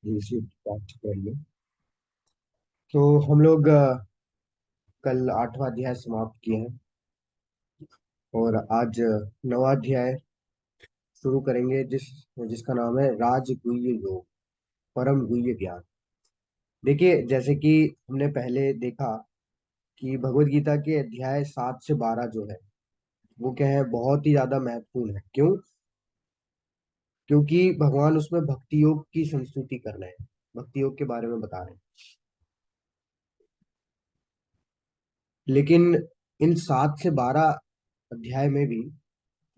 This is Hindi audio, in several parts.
इसी बात करिए। तो हम लोग कल 8वां अध्याय समाप्त किए हैं और आज 9वां अध्याय शुरू करेंगे जिसका नाम है राजगुह्य योग, परम गुह्य ज्ञान। देखिए, जैसे कि हमने पहले देखा कि भगवत गीता के अध्याय 7 से 12 जो है वो क्या है, बहुत ही ज्यादा महत्वपूर्ण है। क्यों? क्योंकि भगवान उसमें भक्ति योग की संस्तुति कर रहे हैं, भक्ति योग के बारे में बता रहे हैं। लेकिन इन 7 से 12 अध्याय में भी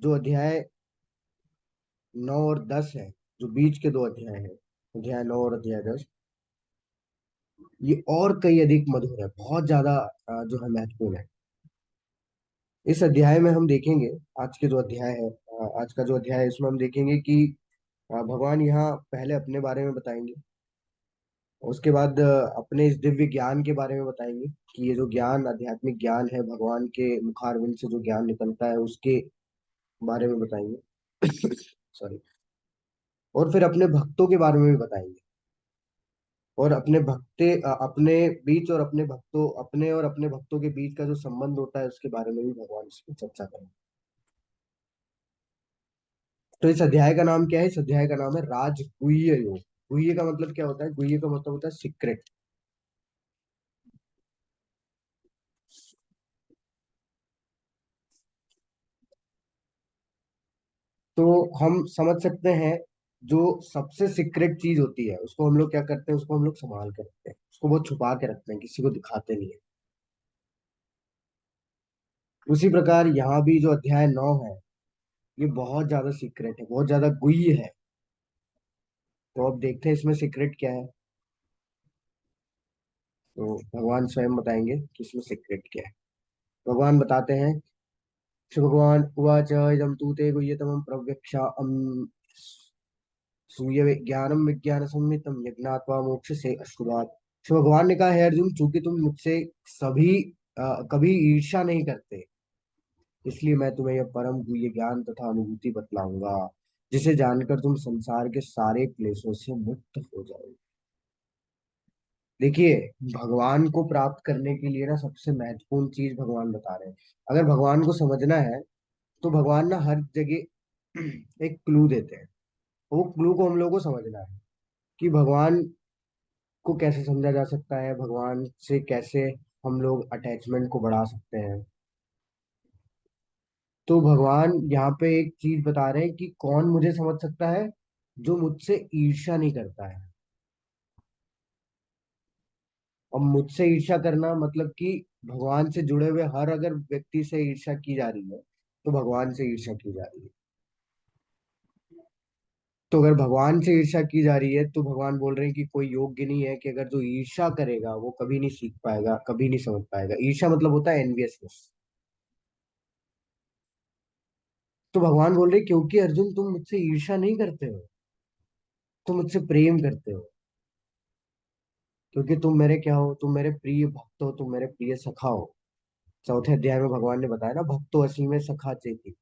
जो अध्याय 9 और 10 है, जो बीच के दो अध्याय हैं, अध्याय 9 और अध्याय 10, ये और कई अधिक मधुर है, बहुत ज्यादा जो है महत्वपूर्ण है। इस अध्याय में हम देखेंगे, आज के जो अध्याय है, आज का जो अध्याय है इसमें हम देखेंगे कि भगवान यहाँ पहले अपने बारे में बताएंगे, उसके बाद अपने इस दिव्य ज्ञान के बारे में बताएंगे कि ये जो ज्ञान, आध्यात्मिक ज्ञान है, भगवान के मुखारविंद से जो ज्ञान निकलता है उसके बारे में बताएंगे। सॉरी। और फिर अपने भक्तों के बारे में भी बताएंगे, और अपने बीच और अपने भक्तों, अपने और अपने भक्तों के बीच का जो संबंध होता है उसके बारे में भी भगवान इसमें चर्चा करेंगे। तो इस अध्याय का नाम क्या है? इस अध्याय का नाम है राजगुह्य योग। गुह्य का मतलब क्या होता है? गुह्य का मतलब होता है सीक्रेट। तो हम समझ सकते हैं, जो सबसे सीक्रेट चीज होती है उसको हम लोग क्या करते हैं, उसको हम लोग संभाल के रखते हैं, उसको बहुत छुपा के रखते हैं, किसी को दिखाते नहीं है। उसी प्रकार यहाँ भी जो अध्याय 9 है, ये बहुत ज्यादा सीक्रेट है, बहुत ज्यादा गुह्य है। तो अब देखते हैं इसमें सीक्रेट क्या है। तो भगवान स्वयं बताएंगे कि इसमें सीक्रेट क्या है। भगवान बताते हैं, श्री भगवान उवाच इदं तु ते गुह्यतमं प्रव्यक्षा सूय ज्ञानम विज्ञान संहितम यज्ञात्वा मोक्ष से अश्रुवात। श्री भगवान ने कहा, है अर्जुन, चूंकि तुम मुझसे सभी कभी ईर्ष्या नहीं करते, इसलिए मैं तुम्हें यह परम गुह्य ज्ञान तथा अनुभूति बतलाऊंगा, जिसे जानकर तुम संसार के सारे क्लेशों से मुक्त हो जाओगे। देखिए, भगवान को प्राप्त करने के लिए ना सबसे महत्वपूर्ण चीज भगवान बता रहे हैं। अगर भगवान को समझना है तो भगवान ना हर जगह एक क्लू देते हैं। वो क्लू को हम लोग को समझना है कि भगवान को कैसे समझा जा सकता है, भगवान से कैसे हम लोग अटैचमेंट को बढ़ा सकते हैं। तो भगवान यहाँ पे एक चीज बता रहे हैं कि कौन मुझे समझ सकता है, जो मुझसे ईर्ष्या नहीं करता है। और मुझसे ईर्ष्या करना मतलब कि भगवान से जुड़े हुए हर अगर व्यक्ति से ईर्ष्या की जा रही है तो भगवान से ईर्ष्या की जा रही है। तो अगर भगवान से ईर्ष्या की जा रही है तो भगवान बोल रहे हैं कि कोई योग्य नहीं है, कि अगर जो ईर्ष्या करेगा वो कभी नहीं सीख पाएगा, कभी नहीं समझ पाएगा। ईर्ष्या मतलब होता है एनवियसनेस। तो भगवान बोल रहे, क्योंकि अर्जुन तुम मुझसे ईर्ष्या नहीं करते हो, तुम मुझसे प्रेम करते हो, क्योंकि तुम मेरे क्या हो, तुम मेरे प्रिय भक्त हो, तुम मेरे प्रिय सखा हो। चौथे अध्याय में भगवान ने बताया ना, भक्तो असी में सखा चेती।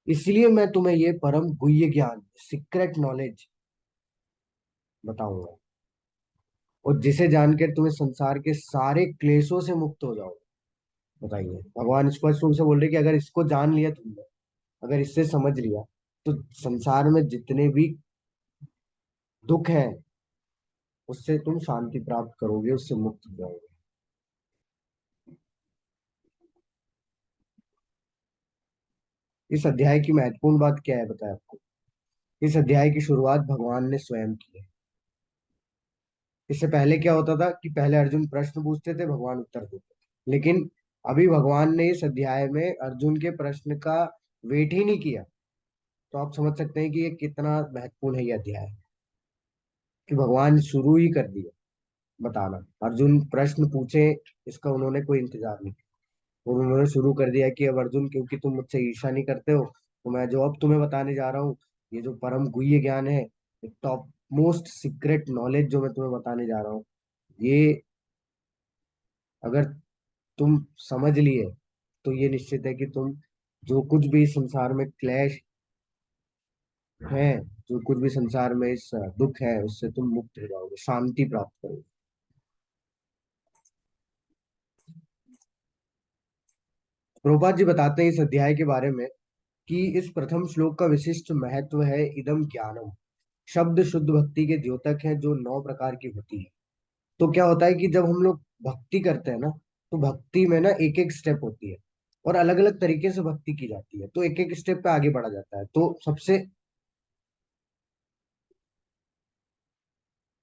इसलिए मैं तुम्हें ये परम गुह्य ज्ञान, सीक्रेट नॉलेज बताऊंगा, और जिसे जानकर तुम्हें संसार के सारे क्लेशों से मुक्त हो जाओ। बताइए, भगवान स्पष्ट रूप से बोल रहे कि अगर इसको जान लिया तुमने, अगर इससे समझ लिया, तो संसार में जितने भी दुख हैं उससे तुम शांति प्राप्त करोगे, उससे मुक्त हो जाओगे। इस अध्याय की महत्वपूर्ण बात क्या है बताया आपको? इस अध्याय की शुरुआत भगवान ने स्वयं की है। इससे पहले क्या होता था कि पहले अर्जुन प्रश्न पूछते थे, भगवान उत्तर देते थे। लेकिन अभी भगवान ने इस अध्याय में अर्जुन के प्रश्न का वेट ही नहीं किया। तो आप समझ सकते हैं कि ये कितना महत्वपूर्ण है ये अध्याय, कि भगवान शुरू ही कर दिया बताना। अर्जुन प्रश्न पूछे, इसका उन्होंने कोई इंतजार नहीं किया, और उन्होंने शुरू कर दिया कि अब अर्जुन, क्योंकि तुम मुझसे ईर्ष्या नहीं करते हो, तो मैं जो अब तुम्हें बताने जा रहा हूँ, ये जो परम गुह्य ज्ञान है, टॉप मोस्ट सीक्रेट नॉलेज जो मैं तुम्हें बताने जा रहा हूँ, ये अगर तुम समझ लिए तो ये निश्चित है कि तुम जो कुछ भी इस संसार में क्लेश है, जो कुछ भी संसार में इस दुख है उससे तुम मुक्त हो जाओगे, शांति प्राप्त करोगे। प्रभुपाद जी बताते हैं इस अध्याय के बारे में कि इस प्रथम श्लोक का विशिष्ट महत्व है इदम ज्ञानम। शब्द शुद्ध भक्ति के द्योतक है जो 9 प्रकार की होती है। तो क्या होता है कि जब हम लोग भक्ति करते हैं ना, तो भक्ति में ना एक एक स्टेप होती है, और अलग अलग तरीके से भक्ति की जाती है, तो एक एक स्टेप पे आगे बढ़ा जाता है। तो सबसे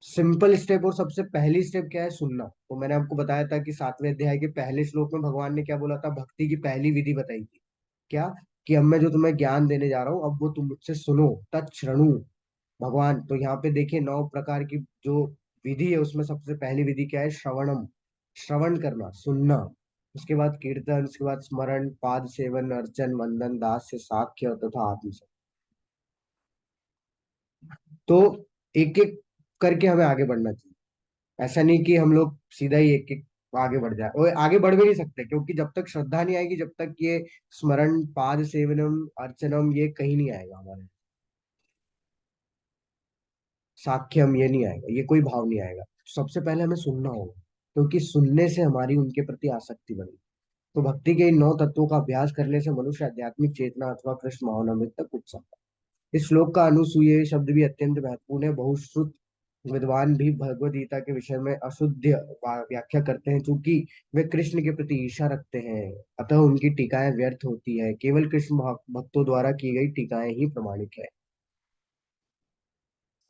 सिंपल स्टेप और सबसे पहली स्टेप क्या है? सुनना। तो मैंने आपको बताया था कि 7वें अध्याय के पहले श्लोक में भगवान ने क्या बोला था, भक्ति की पहली विधि बताई थी। क्या? कि अब मैं जो तुम्हें ज्ञान देने जा रहा हूँ, अब वो तुम मुझसे सुनो, तत्श्रणु। भगवान तो यहाँ पे देखिए 9 प्रकार की जो विधि है उसमें सबसे पहली विधि क्या है? श्रवणम। श्रवण करना, सुनना। उसके बाद कीर्तन, उसके बाद स्मरण, पाद सेवन, अर्चन, वंदन, दास्य, साख्य तथा आत्म। तो एक एक करके हमें आगे बढ़ना चाहिए। ऐसा नहीं कि हम लोग सीधा ही एक एक आगे बढ़ जाए, और आगे बढ़ भी नहीं सकते क्योंकि जब तक श्रद्धा नहीं आएगी, जब तक ये स्मरण, पाद सेवनम, अर्चनम, ये कहीं नहीं आएगा हमारे। साख्यम ये नहीं आएगा, ये कोई भाव नहीं आएगा। सबसे पहले हमें सुनना होगा, क्योंकि सुनने से हमारी उनके प्रति आसक्ति बढ़ेगी। तो भक्ति के इन 9 तत्वों का अभ्यास करने से मनुष्य आध्यात्मिक चेतना अथवा कृष्ण भावनामृत तक उठ सकता है। इस श्लोक का अनुसूये शब्द भी अत्यंत महत्वपूर्ण है। बहुश्रुत विद्वान भी भगवद गीता के विषय में अशुद्ध व्याख्या करते हैं, क्योंकि वे कृष्ण के प्रति ईर्षा रखते हैं। अतः उनकी टीकाएं व्यर्थ होती है। केवल कृष्ण भक्तों द्वारा की गई टीकाएं ही प्रमाणिक है।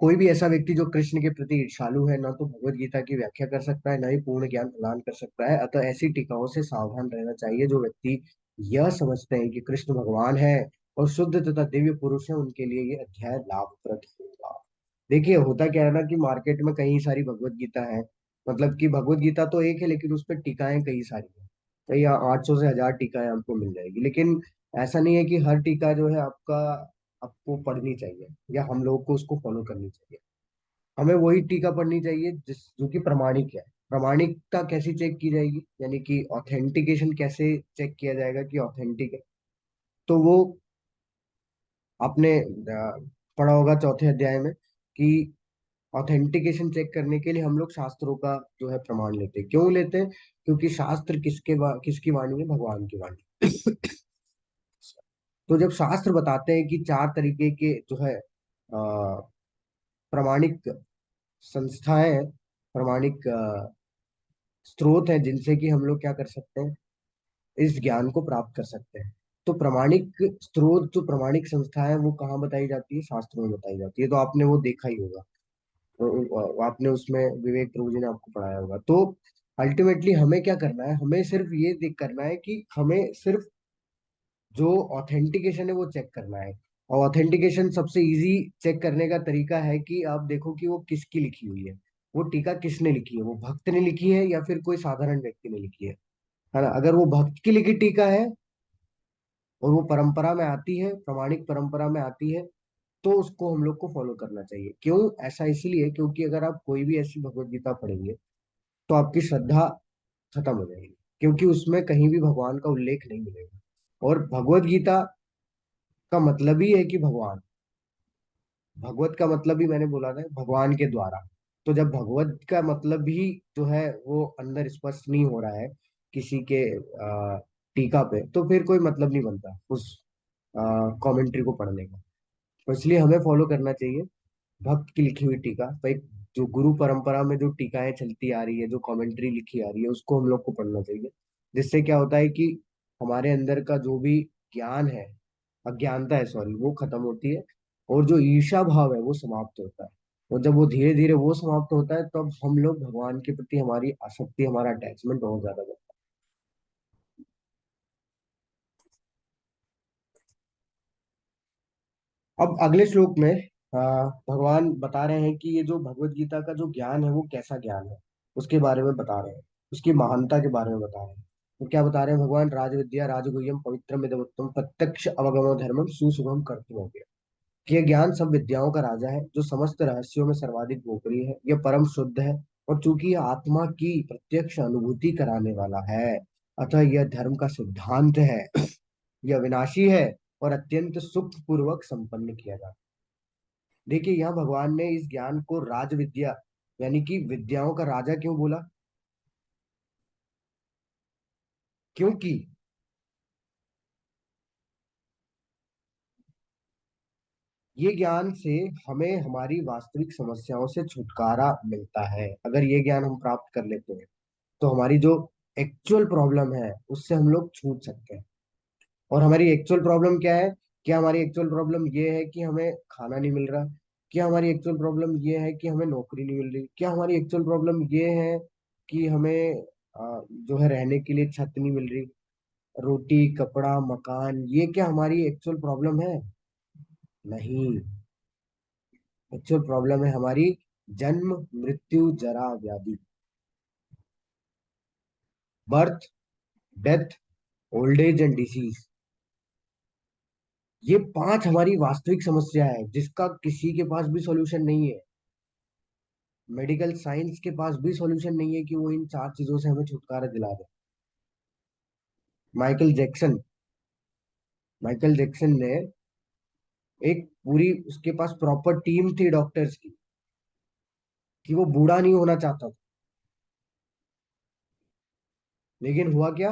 कोई भी ऐसा व्यक्ति जो कृष्ण के प्रति ईर्षालु है, न तो भगवत गीता की व्याख्या कर सकता है, न ही पूर्ण ज्ञान प्रदान कर सकता है। अतः ऐसी टीकाओं से सावधान रहना चाहिए। जो व्यक्ति यह समझते हैं कि कृष्ण भगवान है और शुद्ध तथा दिव्य पुरुष है, उनके लिए ये अध्याय लाभप्रद होगा। देखिए होता क्या है ना कि मार्केट में कई सारी भगवत गीता है। मतलब कि भगवत गीता तो एक है, लेकिन उस पर टीकाएं कई सारी है। कई 800 से 1000 टीकाएं आपको मिल जाएगी, लेकिन ऐसा नहीं है कि हर टीका जो है आपका आपको पढ़नी चाहिए या हम लोग को उसको फॉलो करनी चाहिए। हमें वही टीका पढ़नी चाहिए जिस जो कि प्रमाणिक है। प्रमाणिकता कैसी चेक की जाएगी, यानी कि ऑथेंटिकेशन कैसे चेक किया जाएगा कि ऑथेंटिक है? तो वो आपने पढ़ा होगा 4थे अध्याय में कि ऑथेंटिकेशन चेक करने के लिए हम लोग शास्त्रों का जो है प्रमाण लेते हैं। क्यों लेते हैं? क्योंकि शास्त्र किसकी वाणी है? भगवान की वाणी। तो जब शास्त्र बताते हैं कि 4 तरीके के जो है प्रमाणिक संस्थाएं हैं, प्रमाणिक स्रोत हैं, जिनसे कि हम लोग क्या कर सकते हैं, इस ज्ञान को प्राप्त कर सकते हैं। तो प्रमाणिक स्रोत, जो प्रमाणिक संस्था है, वो कहाँ बताई जाती है? शास्त्रों में बताई जाती है। तो आपने वो देखा ही होगा, आपने उसमें विवेक प्रभु जी ने आपको पढ़ाया होगा। तो अल्टीमेटली हमें क्या करना है? हमें सिर्फ ये देख करना है कि हमें सिर्फ जो ऑथेंटिकेशन है वो चेक करना है। और ऑथेंटिकेशन सबसे इजी चेक करने का तरीका है कि आप देखो कि वो किसकी लिखी हुई है। वो टीका किसने लिखी है? वो भक्त ने लिखी है या फिर कोई साधारण व्यक्ति ने लिखी है ना? अगर वो भक्त की लिखी टीका है और वो परंपरा में आती है, प्रमाणिक परंपरा में आती है, तो उसको हम लोग को फॉलो करना चाहिए। क्यों ऐसा? इसलिए क्योंकि अगर आप कोई भी ऐसी भगवत गीता पढ़ेंगे तो आपकी श्रद्धा खत्म हो जाएगी, क्योंकि उसमें कहीं भी भगवान का उल्लेख नहीं मिलेगा। और भगवत गीता का मतलब ही है कि भगवान, भगवत का मतलब ही मैंने बोला था भगवान के द्वारा। तो जब भगवत का मतलब ही जो है वो अंदर स्पष्ट नहीं हो रहा है किसी के टीका पे, तो फिर कोई मतलब नहीं बनता उस कमेंट्री को पढ़ने का। तो इसलिए हमें फॉलो करना चाहिए भक्त की लिखी हुई टीका। भाई जो गुरु परंपरा में जो टीकाएं चलती आ रही है, जो कमेंट्री लिखी आ रही है, उसको हम लोग को पढ़ना चाहिए। जिससे क्या होता है कि हमारे अंदर का जो भी ज्ञान है, अज्ञानता है सॉरी, वो खत्म होती है, और जो ईर्षा भाव है वो समाप्त होता है। और जब वो धीरे धीरे वो समाप्त होता है, तब हम लोग भगवान के प्रति हमारी आसक्ति, हमारा अटैचमेंट बहुत ज्यादा बढ़ता है। अब अगले श्लोक में भगवान बता रहे हैं कि ये जो भगवत गीता का जो ज्ञान है वो कैसा ज्ञान है, उसके बारे में बता रहे हैं, उसकी महानता के बारे में बता रहे हैं। तो क्या बता रहे हैं भगवान? राजविद्या राजगुह्यम पवित्रम इदमुत्तम प्रत्यक्ष अवगमो धर्मम सुशुभम कर्तुम। यह ज्ञान सब विद्याओं का राजा है, जो समस्त रहस्यों में सर्वाधिक गोपनीय है। यह परम शुद्ध है, और चूंकि यह आत्मा की प्रत्यक्ष अनुभूति कराने वाला है, अतः यह धर्म का सिद्धांत है। यह विनाशी है और अत्यंत सुख पूर्वक संपन्न किया जाता है। देखिए, यहाँ भगवान ने इस ज्ञान को राज विद्या यानी कि विद्याओं का राजा क्यों बोला? क्योंकि ये ज्ञान से हमें हमारी वास्तविक समस्याओं से छुटकारा मिलता है। अगर ये ज्ञान हम प्राप्त कर लेते हैं तो हमारी जो एक्चुअल प्रॉब्लम है उससे हम लोग छूट सकते हैं। और हमारी एक्चुअल प्रॉब्लम क्या है? क्या हमारी एक्चुअल प्रॉब्लम ये है कि हमें खाना नहीं मिल रहा? क्या हमारी एक्चुअल प्रॉब्लम ये है कि हमें नौकरी नहीं मिल रही? क्या हमारी एक्चुअल प्रॉब्लम ये है कि हमें जो है रहने के लिए छत नहीं मिल रही, रोटी कपड़ा मकान? ये क्या हमारी एक्चुअल प्रॉब्लम है? नहीं। एक्चुअल प्रॉब्लम है हमारी जन्म मृत्यु जरा व्याधि, birth death old age and disease. ये पांच हमारी वास्तविक समस्या है जिसका किसी के पास भी सॉल्यूशन नहीं है। मेडिकल साइंस के पास भी सॉल्यूशन नहीं है कि वो इन चार चीजों से हमें छुटकारा दिला दे। माइकल जैक्सन माइकल जैक्सन ने एक पूरी उसके पास प्रॉपर टीम थी डॉक्टर्स की, कि वो बूढ़ा नहीं होना चाहता था। लेकिन हुआ क्या?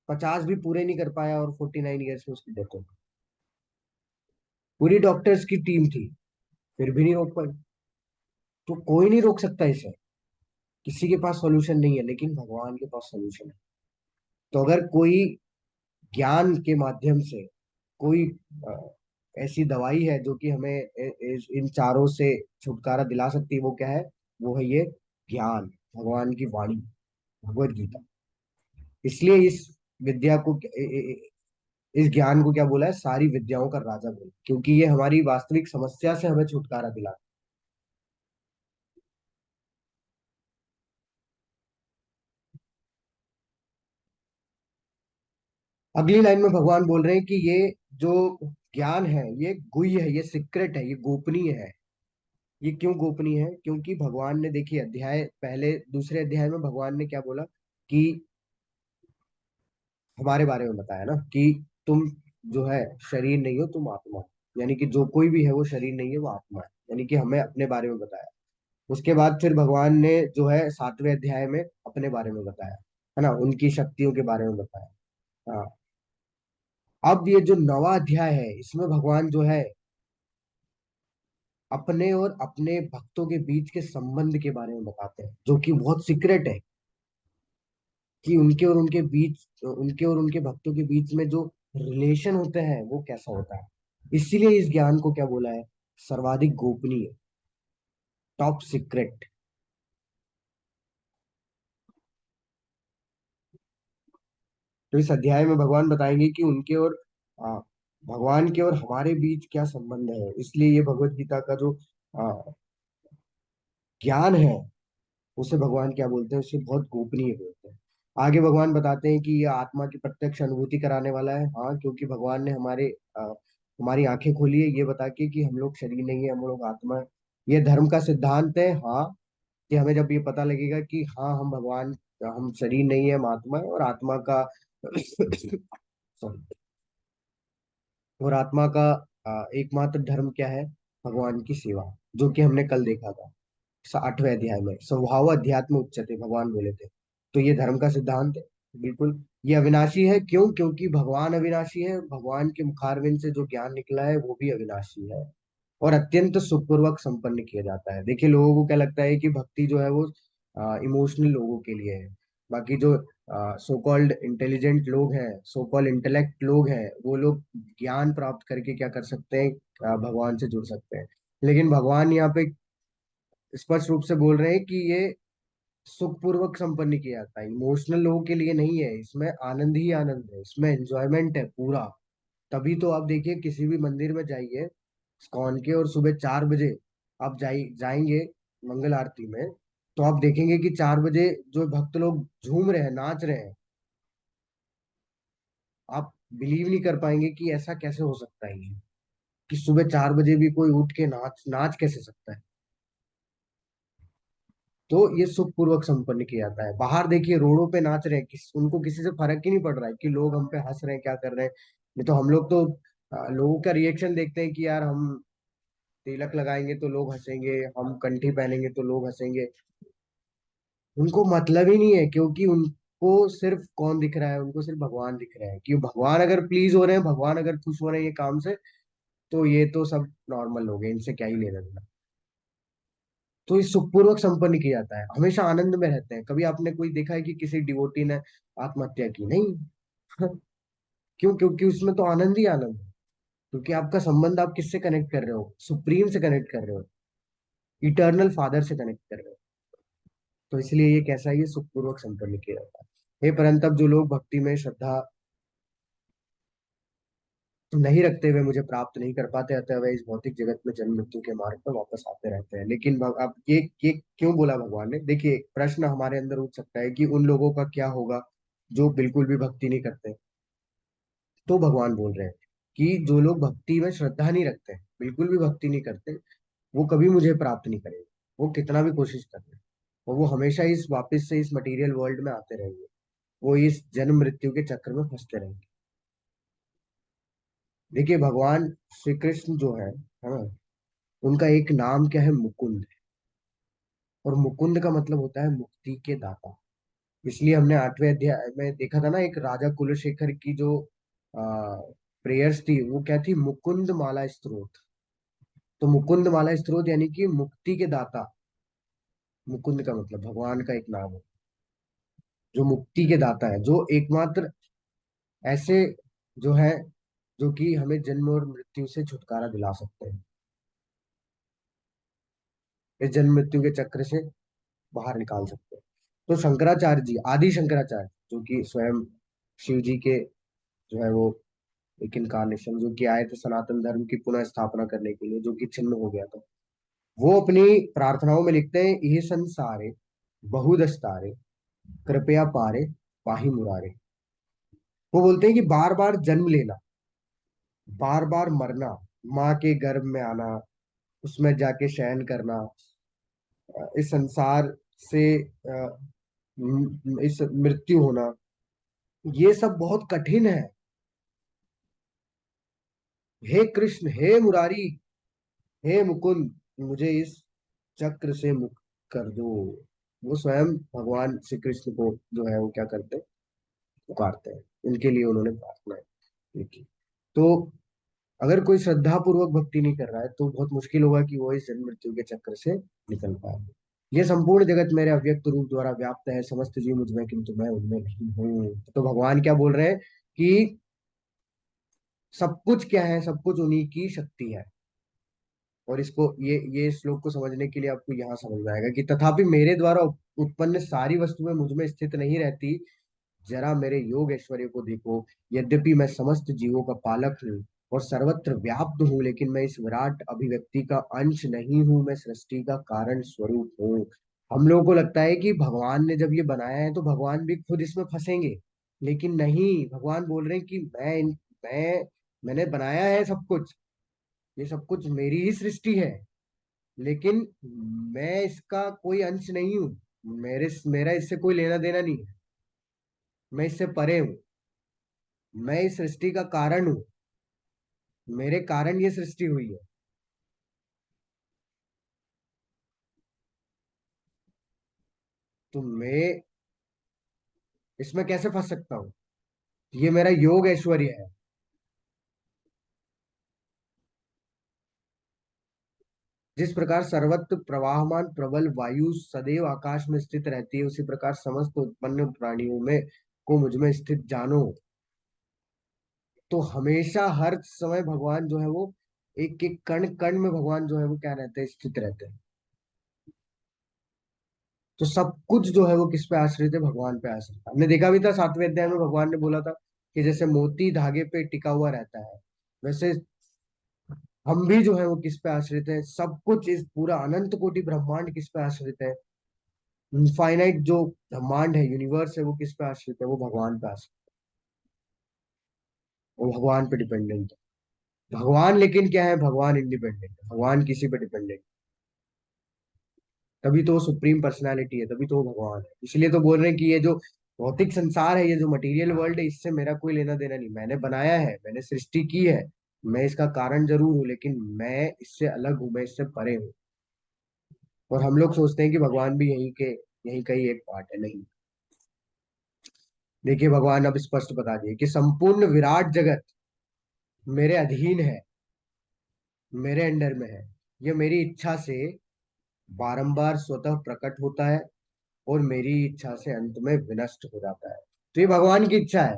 50 भी पूरे नहीं कर पाया और 49 ईयर्स में उसकी डेथ हो गई। पूरी डॉक्टर्स की टीम थी, फिर भी नहीं रोक पाई। तो कोई नहीं रोक सकता इसे। किसी के पास सॉल्यूशन नहीं है, लेकिन भगवान के पास सॉल्यूशन है। तो अगर कोई ज्ञान के माध्यम से कोई अ, ऐसी दवाई है जो कि हमें इन चारों से छुटकारा दिला सकती है, वो क्या है? वो है ये ज्ञान, भगवान की वाणी, भगवत गीता। इसलिए इस विद्या को इस ज्ञान को क्या बोला है? सारी विद्याओं का राजा बोला, क्योंकि ये हमारी वास्तविक समस्या से हमें छुटकारा दिला। अगली लाइन में भगवान बोल रहे हैं कि ये जो ज्ञान है ये गुह्य है, ये सीक्रेट है, ये गोपनीय है। ये क्यों गोपनीय है? क्योंकि भगवान ने, देखिए, अध्याय पहले दूसरे अध्याय में भगवान ने क्या बोला कि हमारे बारे में बताया ना कि तुम जो है शरीर नहीं हो, तुम आत्मा हो। यानी कि जो कोई भी है वो शरीर नहीं है, वो आत्मा है। यानी कि हमें अपने बारे में बताया। उसके बाद फिर भगवान ने जो है 7वें अध्याय में अपने बारे में बताया, है ना, उनकी शक्तियों के बारे में बताया। हाँ। अब ये जो 9वां अध्याय है इसमें भगवान जो है अपने और अपने भक्तों के बीच के संबंध के बारे में बताते हैं, जो कि बहुत सीक्रेट है। कि उनके और उनके भक्तों के बीच में जो रिलेशन होते हैं वो कैसा होता है। इसीलिए इस ज्ञान को क्या बोला है? सर्वाधिक गोपनीय, टॉप सीक्रेट। तो इस अध्याय में भगवान बताएंगे कि उनके और आ, भगवान के और हमारे बीच क्या संबंध है। इसलिए ये भगवत गीता का जो आ, ज्ञान है उसे भगवान क्या बोलते हैं? उसे बहुत गोपनीय बोलते हैं। आगे भगवान बताते हैं कि यह आत्मा की प्रत्यक्ष अनुभूति कराने वाला है। हाँ, क्योंकि भगवान ने हमारी आंखें खोली है ये बता के कि हम लोग शरीर नहीं है, हम लोग आत्मा है। ये धर्म का सिद्धांत है। हाँ, कि हमें जब ये पता लगेगा कि हाँ हम शरीर नहीं है, हम आत्मा है। और आत्मा का सॉरी, और आत्मा का एकमात्र धर्म क्या है? भगवान की सेवा, जो कि हमने कल देखा था 8वें अध्याय में। स्वभाव अध्यात्म उच्चते भगवान बोले थे। तो ये धर्म का सिद्धांत है। बिल्कुल, ये अविनाशी है। क्यों? क्योंकि भगवान अविनाशी है। भगवान के मुखारविंद से जो ज्ञान निकला है वो भी अविनाशी है और अत्यंत सुखपूर्वक संपन्न किया जाता है। देखिए, लोगों को क्या लगता है कि भक्ति जो है वो इमोशनल लोगों के लिए है। बाकी जो सो कॉल्ड इंटेलिजेंट लोग हैं, सो कॉल्ड इंटेलेक्ट लोग हैं, वो लोग ज्ञान प्राप्त करके क्या कर सकते हैं? भगवान से जुड़ सकते हैं। लेकिन भगवान यहाँ पे स्पष्ट रूप से बोल रहे हैं कि ये सुखपूर्वक संपन्न किया जाता है, इमोशनल लोगों के लिए नहीं है। इसमें आनंद ही आनंद है, इसमें एंजॉयमेंट है पूरा। तभी तो आप देखिए, किसी भी मंदिर में जाइए इस्कॉन के, और सुबह 4 बजे आप जाएंगे मंगल आरती में, तो आप देखेंगे कि 4 बजे जो भक्त लोग झूम रहे हैं, नाच रहे हैं। आप बिलीव नहीं कर पाएंगे कि ऐसा कैसे हो सकता है ये, कि सुबह 4 बजे भी कोई उठ के नाच नाच कैसे सकता है। तो ये सुख पूर्वक संपन्न किया जाता है। बाहर देखिए, रोडों पे नाच रहे हैं, उनको किसी से फर्क ही नहीं पड़ रहा है कि लोग हम पे हंस रहे हैं, क्या कर रहे हैं। नहीं तो हम लोग तो लोगों का रिएक्शन देखते हैं कि यार हम तिलक लगाएंगे तो लोग हंसेंगे, हम कंठी पहनेंगे तो लोग हंसेंगे। उनको मतलब ही नहीं है, क्योंकि उनको सिर्फ कौन दिख रहा है, उनको सिर्फ भगवान दिख रहा है। कि भगवान अगर प्लीज हो रहे हैं, भगवान अगर खुश हो रहे हैं ये काम से, तो ये तो सब नॉर्मल हो गए, इनसे क्या ही लेना देना। तो ये सुखपूर्वक संपन्न किया जाता है, हमेशा आनंद में रहते हैं। कभी आपने कोई देखा है कि किसी डिवोटी ने आत्महत्या की? नहीं। क्यों? क्योंकि उसमें तो आनंद ही आनंद है। क्योंकि आपका संबंध आप किससे कनेक्ट कर रहे हो? सुप्रीम से कनेक्ट कर रहे हो, इटर्नल फादर से कनेक्ट कर रहे हो। तो इसलिए ये कैसा, ये सुखपूर्वक संपन्न किया जाता है। हे परंतप, जो लोग भक्ति में श्रद्धा नहीं रखते हुए मुझे प्राप्त नहीं कर पाते, अतः वे इस भौतिक जगत में जन्म मृत्यु के मार्ग पर वापस आते रहते हैं। लेकिन अब ये क्यों बोला भगवान ने? देखिए, प्रश्न हमारे अंदर उठ सकता है कि उन लोगों का क्या होगा जो बिल्कुल भी भक्ति नहीं करते। तो भगवान बोल रहे हैं कि जो लोग भक्ति में श्रद्धा नहीं रखते, बिल्कुल भी भक्ति नहीं करते, वो कभी मुझे प्राप्त नहीं करेंगे। वो कितना भी कोशिश कर ले, और वो हमेशा इस वापस से इस मटेरियल वर्ल्ड में आते रहेंगे। वो इस जन्म मृत्यु के चक्र में फंसते रहेंगे। देखिए, भगवान श्री कृष्ण जो है ना, उनका एक नाम क्या है? मुकुंद। और मुकुंद का मतलब होता है मुक्ति के दाता। इसलिए हमने 8वें अध्याय में देखा था ना, एक राजा कुलशेखर की जो आ, प्रेयर्स थी, वो क्या थी? मुकुंद माला स्तोत्र। तो मुकुंद माला स्तोत्र यानी कि मुक्ति के दाता। मुकुंद का मतलब भगवान का एक नाम है, जो मुक्ति के दाता है, जो एकमात्र ऐसे जो है, जो कि हमें जन्म और मृत्यु से छुटकारा दिला सकते हैं, इस जन्म मृत्यु के चक्र से बाहर निकाल सकते हैं। तो शंकराचार्य जी, आदि शंकराचार्य, जो कि स्वयं शिव जी के जो है वो एक इनकारनेशन, जो कि आए थे सनातन धर्म की पुनः स्थापना करने के लिए, जो कि छिन्न हो गया था। वो अपनी प्रार्थनाओं में लिखते हैं, ये संसारे बहुदस्तारे कृपया पारे पाही मुरारे। वो बोलते हैं कि बार बार जन्म लेना, बार बार मरना, माँ के गर्भ में आना, उसमें जाके शयन करना, इस संसार से इस मृत्यु होना, ये सब बहुत कठिन है। हे कृष्ण, हे मुरारी, हे मुकुंद, मुझे इस चक्र से मुक्त कर दो। वो स्वयं भगवान श्री कृष्ण को जो है वो क्या करते हैं? पुकारते हैं। उनके लिए उन्होंने प्रार्थना की। तो अगर कोई श्रद्धा पूर्वक भक्ति नहीं कर रहा है, तो बहुत मुश्किल होगा कि वो इस जन्म मृत्यु के चक्र से निकल पाए। ये संपूर्ण जगत मेरे अव्यक्त रूप द्वारा व्याप्त है, समस्त जीव मुझ में, किंतु मैं उनमें नहीं हूँ। तो भगवान क्या बोल रहे हैं कि सब कुछ क्या है? सब कुछ उन्हीं की शक्ति है। और इसको, ये श्लोक को समझने के लिए आपको यहाँ समझ में आएगा कि तथापि मेरे द्वारा उत्पन्न सारी वस्तुएं मुझ में स्थित नहीं रहती। जरा मेरे योग ऐश्वर्य को देखो। यद्यपि मैं समस्त जीवों का पालक हूँ और सर्वत्र व्याप्त हूँ, लेकिन मैं इस विराट अभिव्यक्ति का अंश नहीं हूँ, मैं सृष्टि का कारण स्वरूप हूँ। हम लोगों को लगता है कि भगवान ने जब ये बनाया है तो भगवान भी खुद इसमें फंसेंगे, लेकिन नहीं। भगवान बोल रहे हैं कि मैंने बनाया है सब कुछ, ये सब कुछ मेरी ही सृष्टि है, लेकिन मैं इसका कोई अंश नहीं हूँ। मेरा इससे कोई लेना देना नहीं है। मैं इससे परे हूँ। मैं इस सृष्टि का कारण हूँ। मेरे कारण ये सृष्टि हुई है। तो मैं इसमें कैसे फंस सकता हूँ? ये मेरा योग ऐश्वर्य है। जिस प्रकार सर्वत्र प्रवाहमान प्रबल वायु सदैव आकाश में स्थित रहती है, उसी प्रकार समस्त उत्पन्न प्राणियों में को मुझ में स्थित जानो। तो हमेशा हर समय भगवान जो है वो एक एक कण कण में भगवान जो है वो क्या रहते हैं? स्थित रहते हैं। तो सब कुछ जो है वो किस पे आश्रित है? भगवान पे आश्रित है। हमने देखा भी था 7वें अध्याय में, भगवान ने बोला था कि जैसे मोती धागे पे टिका हुआ रहता है, वैसे हम भी जो है वो किस पे आश्रित है? सब कुछ, इस पूरा अनंत कोटि ब्रह्मांड किस पे आश्रित है? इनफाइनाइट जो ब्रह्मांड है, यूनिवर्स है, वो किस पे आश्रित है? वो भगवान पे आश्रित है, वो भगवान पे डिपेंडेंट है। भगवान लेकिन क्या है? भगवान इंडिपेंडेंट है, भगवान किसी पे डिपेंडेंट। तभी तो वो सुप्रीम पर्सनालिटी है, तभी तो वो भगवान है। इसलिए तो बोल रहे हैं कि ये जो भौतिक संसार है, ये जो मटेरियल वर्ल्ड है, इससे मेरा कोई लेना देना नहीं। मैंने बनाया है, मैंने सृष्टि की है, मैं इसका कारण जरूर हूँ, लेकिन मैं इससे अलग हूँ, मैं इससे परे हूँ। और हम लोग सोचते हैं कि भगवान भी यहीं का ही एक पार्ट है। नहीं। देखिए, भगवान अब स्पष्ट बता दिए कि संपूर्ण विराट जगत मेरे अधीन है, मेरे अंडर में है। यह मेरी इच्छा से बारंबार स्वतः प्रकट होता है और मेरी इच्छा से अंत में विनष्ट हो जाता है। तो ये भगवान की इच्छा है।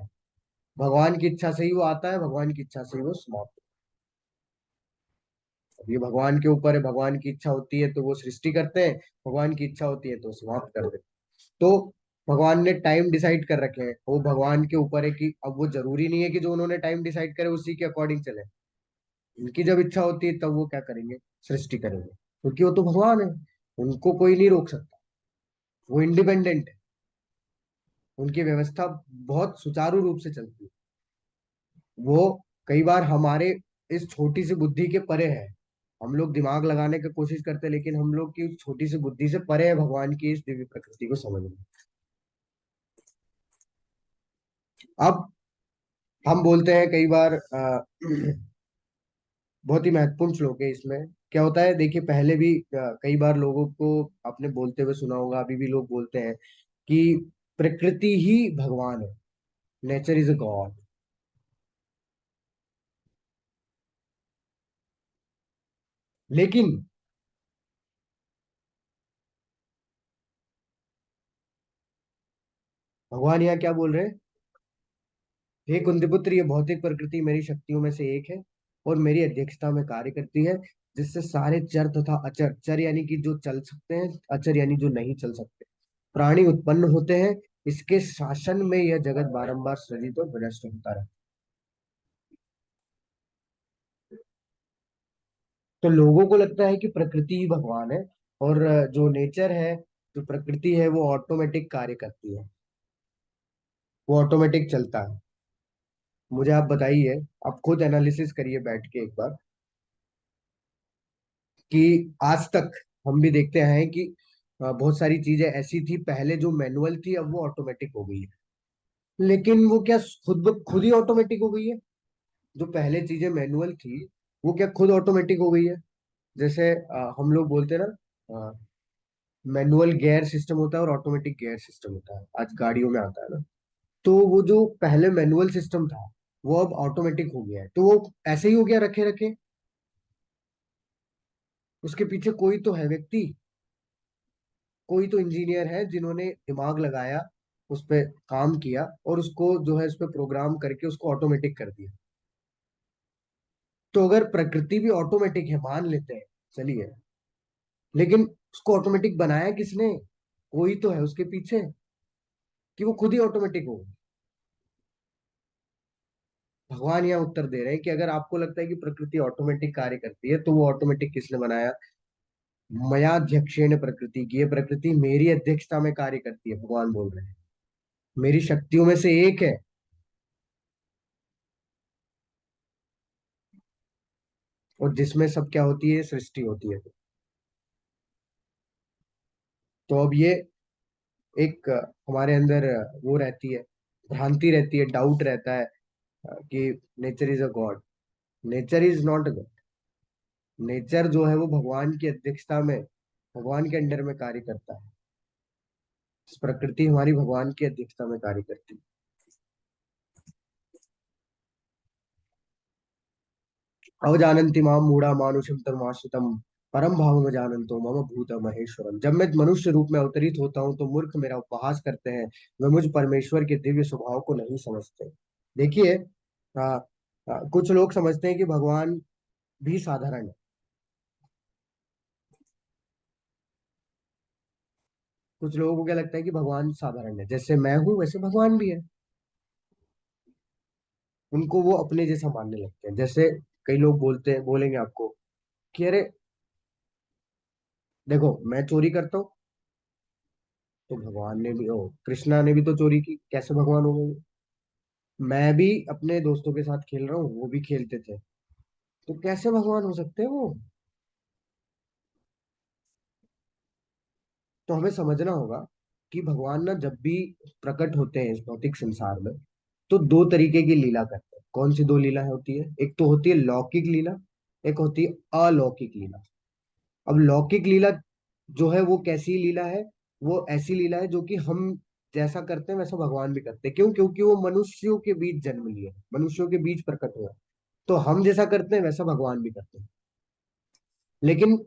भगवान की इच्छा से ही वो आता है, भगवान की इच्छा से ही वो समाप्त होता है। ये भगवान के ऊपर है। भगवान की इच्छा होती है तो वो सृष्टि करते हैं, भगवान की इच्छा होती है तो समाप्त कर देते हैं। तो भगवान ने टाइम डिसाइड कर रखे हैं, वो भगवान के ऊपर है कि अब वो जरूरी नहीं है कि जो उन्होंने टाइम डिसाइड करे उसी के अकॉर्डिंग चले। उनकी जब इच्छा होती है तब वो क्या करेंगे, सृष्टि करेंगे, क्योंकि वो तो भगवान है। उनको कोई नहीं रोक सकता, वो इंडिपेंडेंट है। उनकी व्यवस्था बहुत सुचारू रूप से चलती है। वो कई बार हमारे इस छोटी सी बुद्धि के परे है। हम लोग दिमाग लगाने की कोशिश करते हैं, लेकिन हम लोग की उस छोटी सी बुद्धि से परे है भगवान की इस दिव्य प्रकृति को समझना। अब हम बोलते हैं कई बार बहुत ही महत्वपूर्ण श्लोक है इसमें। क्या होता है, देखिए, पहले भी कई बार लोगों को आपने बोलते हुए सुना होगा, अभी भी लोग बोलते हैं कि प्रकृति ही भगवान है, नेचर इज अ गॉड। लेकिन भगवान यहाँ क्या बोल रहे हैं, हे कुंतीपुत्र, ये भौतिक प्रकृति मेरी शक्तियों में से एक है और मेरी अध्यक्षता में कार्य करती है, जिससे सारे चर तथा अचर, चर यानी कि जो चल सकते हैं, अचर यानी जो नहीं चल सकते, प्राणी उत्पन्न होते हैं। इसके शासन में यह जगत बारंबार सृजित और विनष्ट होता रहता है। तो लोगों को लगता है कि प्रकृति ही भगवान है, और जो नेचर है, जो प्रकृति है, वो ऑटोमेटिक कार्य करती है, वो ऑटोमेटिक चलता है। मुझे आप बताइए, आप खुद एनालिसिस करिए बैठ के एक बार, कि आज तक हम भी देखते हैं कि बहुत सारी चीजें ऐसी थी पहले जो मैनुअल थी, अब वो ऑटोमेटिक हो गई है। लेकिन वो क्या खुद ही ऑटोमेटिक हो गई है? जो पहले चीजें मैनुअल थी, वो क्या खुद ऑटोमेटिक हो गई है? जैसे हम लोग बोलते हैं ना, मैनुअल गियर सिस्टम होता है और ऑटोमेटिक गियर सिस्टम होता है, आज गाड़ियों में आता है ना। तो वो जो पहले मैनुअल सिस्टम था, वो अब ऑटोमेटिक हो गया है, तो वो ऐसे ही हो गया रखे रखे। उसके पीछे कोई तो है व्यक्ति, कोई तो इंजीनियर है जिन्होंने दिमाग लगाया, उस पर काम किया और उसको जो है उस पर प्रोग्राम करके उसको ऑटोमेटिक कर दिया। तो अगर प्रकृति भी ऑटोमेटिक है मान लेते हैं, चलिए, लेकिन उसको ऑटोमेटिक बनाया किसने? कोई तो है उसके पीछे, कि वो खुद ही ऑटोमेटिक हो। भगवान यहाँ उत्तर दे रहे हैं कि अगर आपको लगता है कि प्रकृति ऑटोमेटिक कार्य करती है, तो वो ऑटोमेटिक किसने बनाया? मयाध्यक्षेण प्रकृति की, ये प्रकृति मेरी अध्यक्षता में कार्य करती है, भगवान बोल रहे हैं, मेरी शक्तियों में से एक है। और जिसमें सब क्या होती है, सृष्टि होती है। तो अब ये एक हमारे अंदर वो रहती है, भ्रांति रहती है, डाउट रहता है, कि nature is a God. Nature is not a God. Nature जो है वो भगवान की अध्यक्षता में, भगवान के अंडर में कार्य करता है। प्रकृति हमारी भगवान की अध्यक्षता में कार्य करती है। अवजानन्ति माम मूढ़ा मानुषम तमाश्रितम परम भाव में जानन्तो मम भूत महेश्वरम। जब मैं मनुष्य रूप में अवतरित होता हूँ तो मूर्ख मेरा उपहास करते हैं, वे मुझ परमेश्वर के दिव्य स्वभाव को नहीं समझते। देखिए, कुछ लोग समझते हैं कि भगवान भी साधारण है। कुछ लोगों को क्या लगता है कि भगवान साधारण है, जैसे मैं हूं वैसे भगवान भी है। उनको वो अपने जैसा मानने लगते हैं। जैसे कई लोग बोलेंगे आपको कि अरे देखो, मैं चोरी करता हूँ तो भगवान ने भी, ओ कृष्णा ने भी तो चोरी की, कैसे भगवान हो गए? मैं भी अपने दोस्तों के साथ खेल रहा हूँ, वो भी खेलते थे, तो कैसे भगवान हो सकते हैं वो? तो हमें समझना होगा कि भगवान ना जब भी प्रकट होते हैं इस भौतिक संसार में, तो दो तरीके की लीला करते हैं। कौन सी दो लीला होती है? एक तो होती है लौकिक लीला, एक होती है अलौकिक लीला। अब लौकिक लीला जो है वो कैसी लीला है? वो ऐसी लीला है जो कि हम जैसा करते हैं वैसा भगवान भी करते हैं। क्यों? क्योंकि वो मनुष्यों के बीच जन्म लिए, मनुष्यों के बीच प्रकट हुआ है। तो हम जैसा करते हैं वैसा भगवान भी करते हैं। लेकिन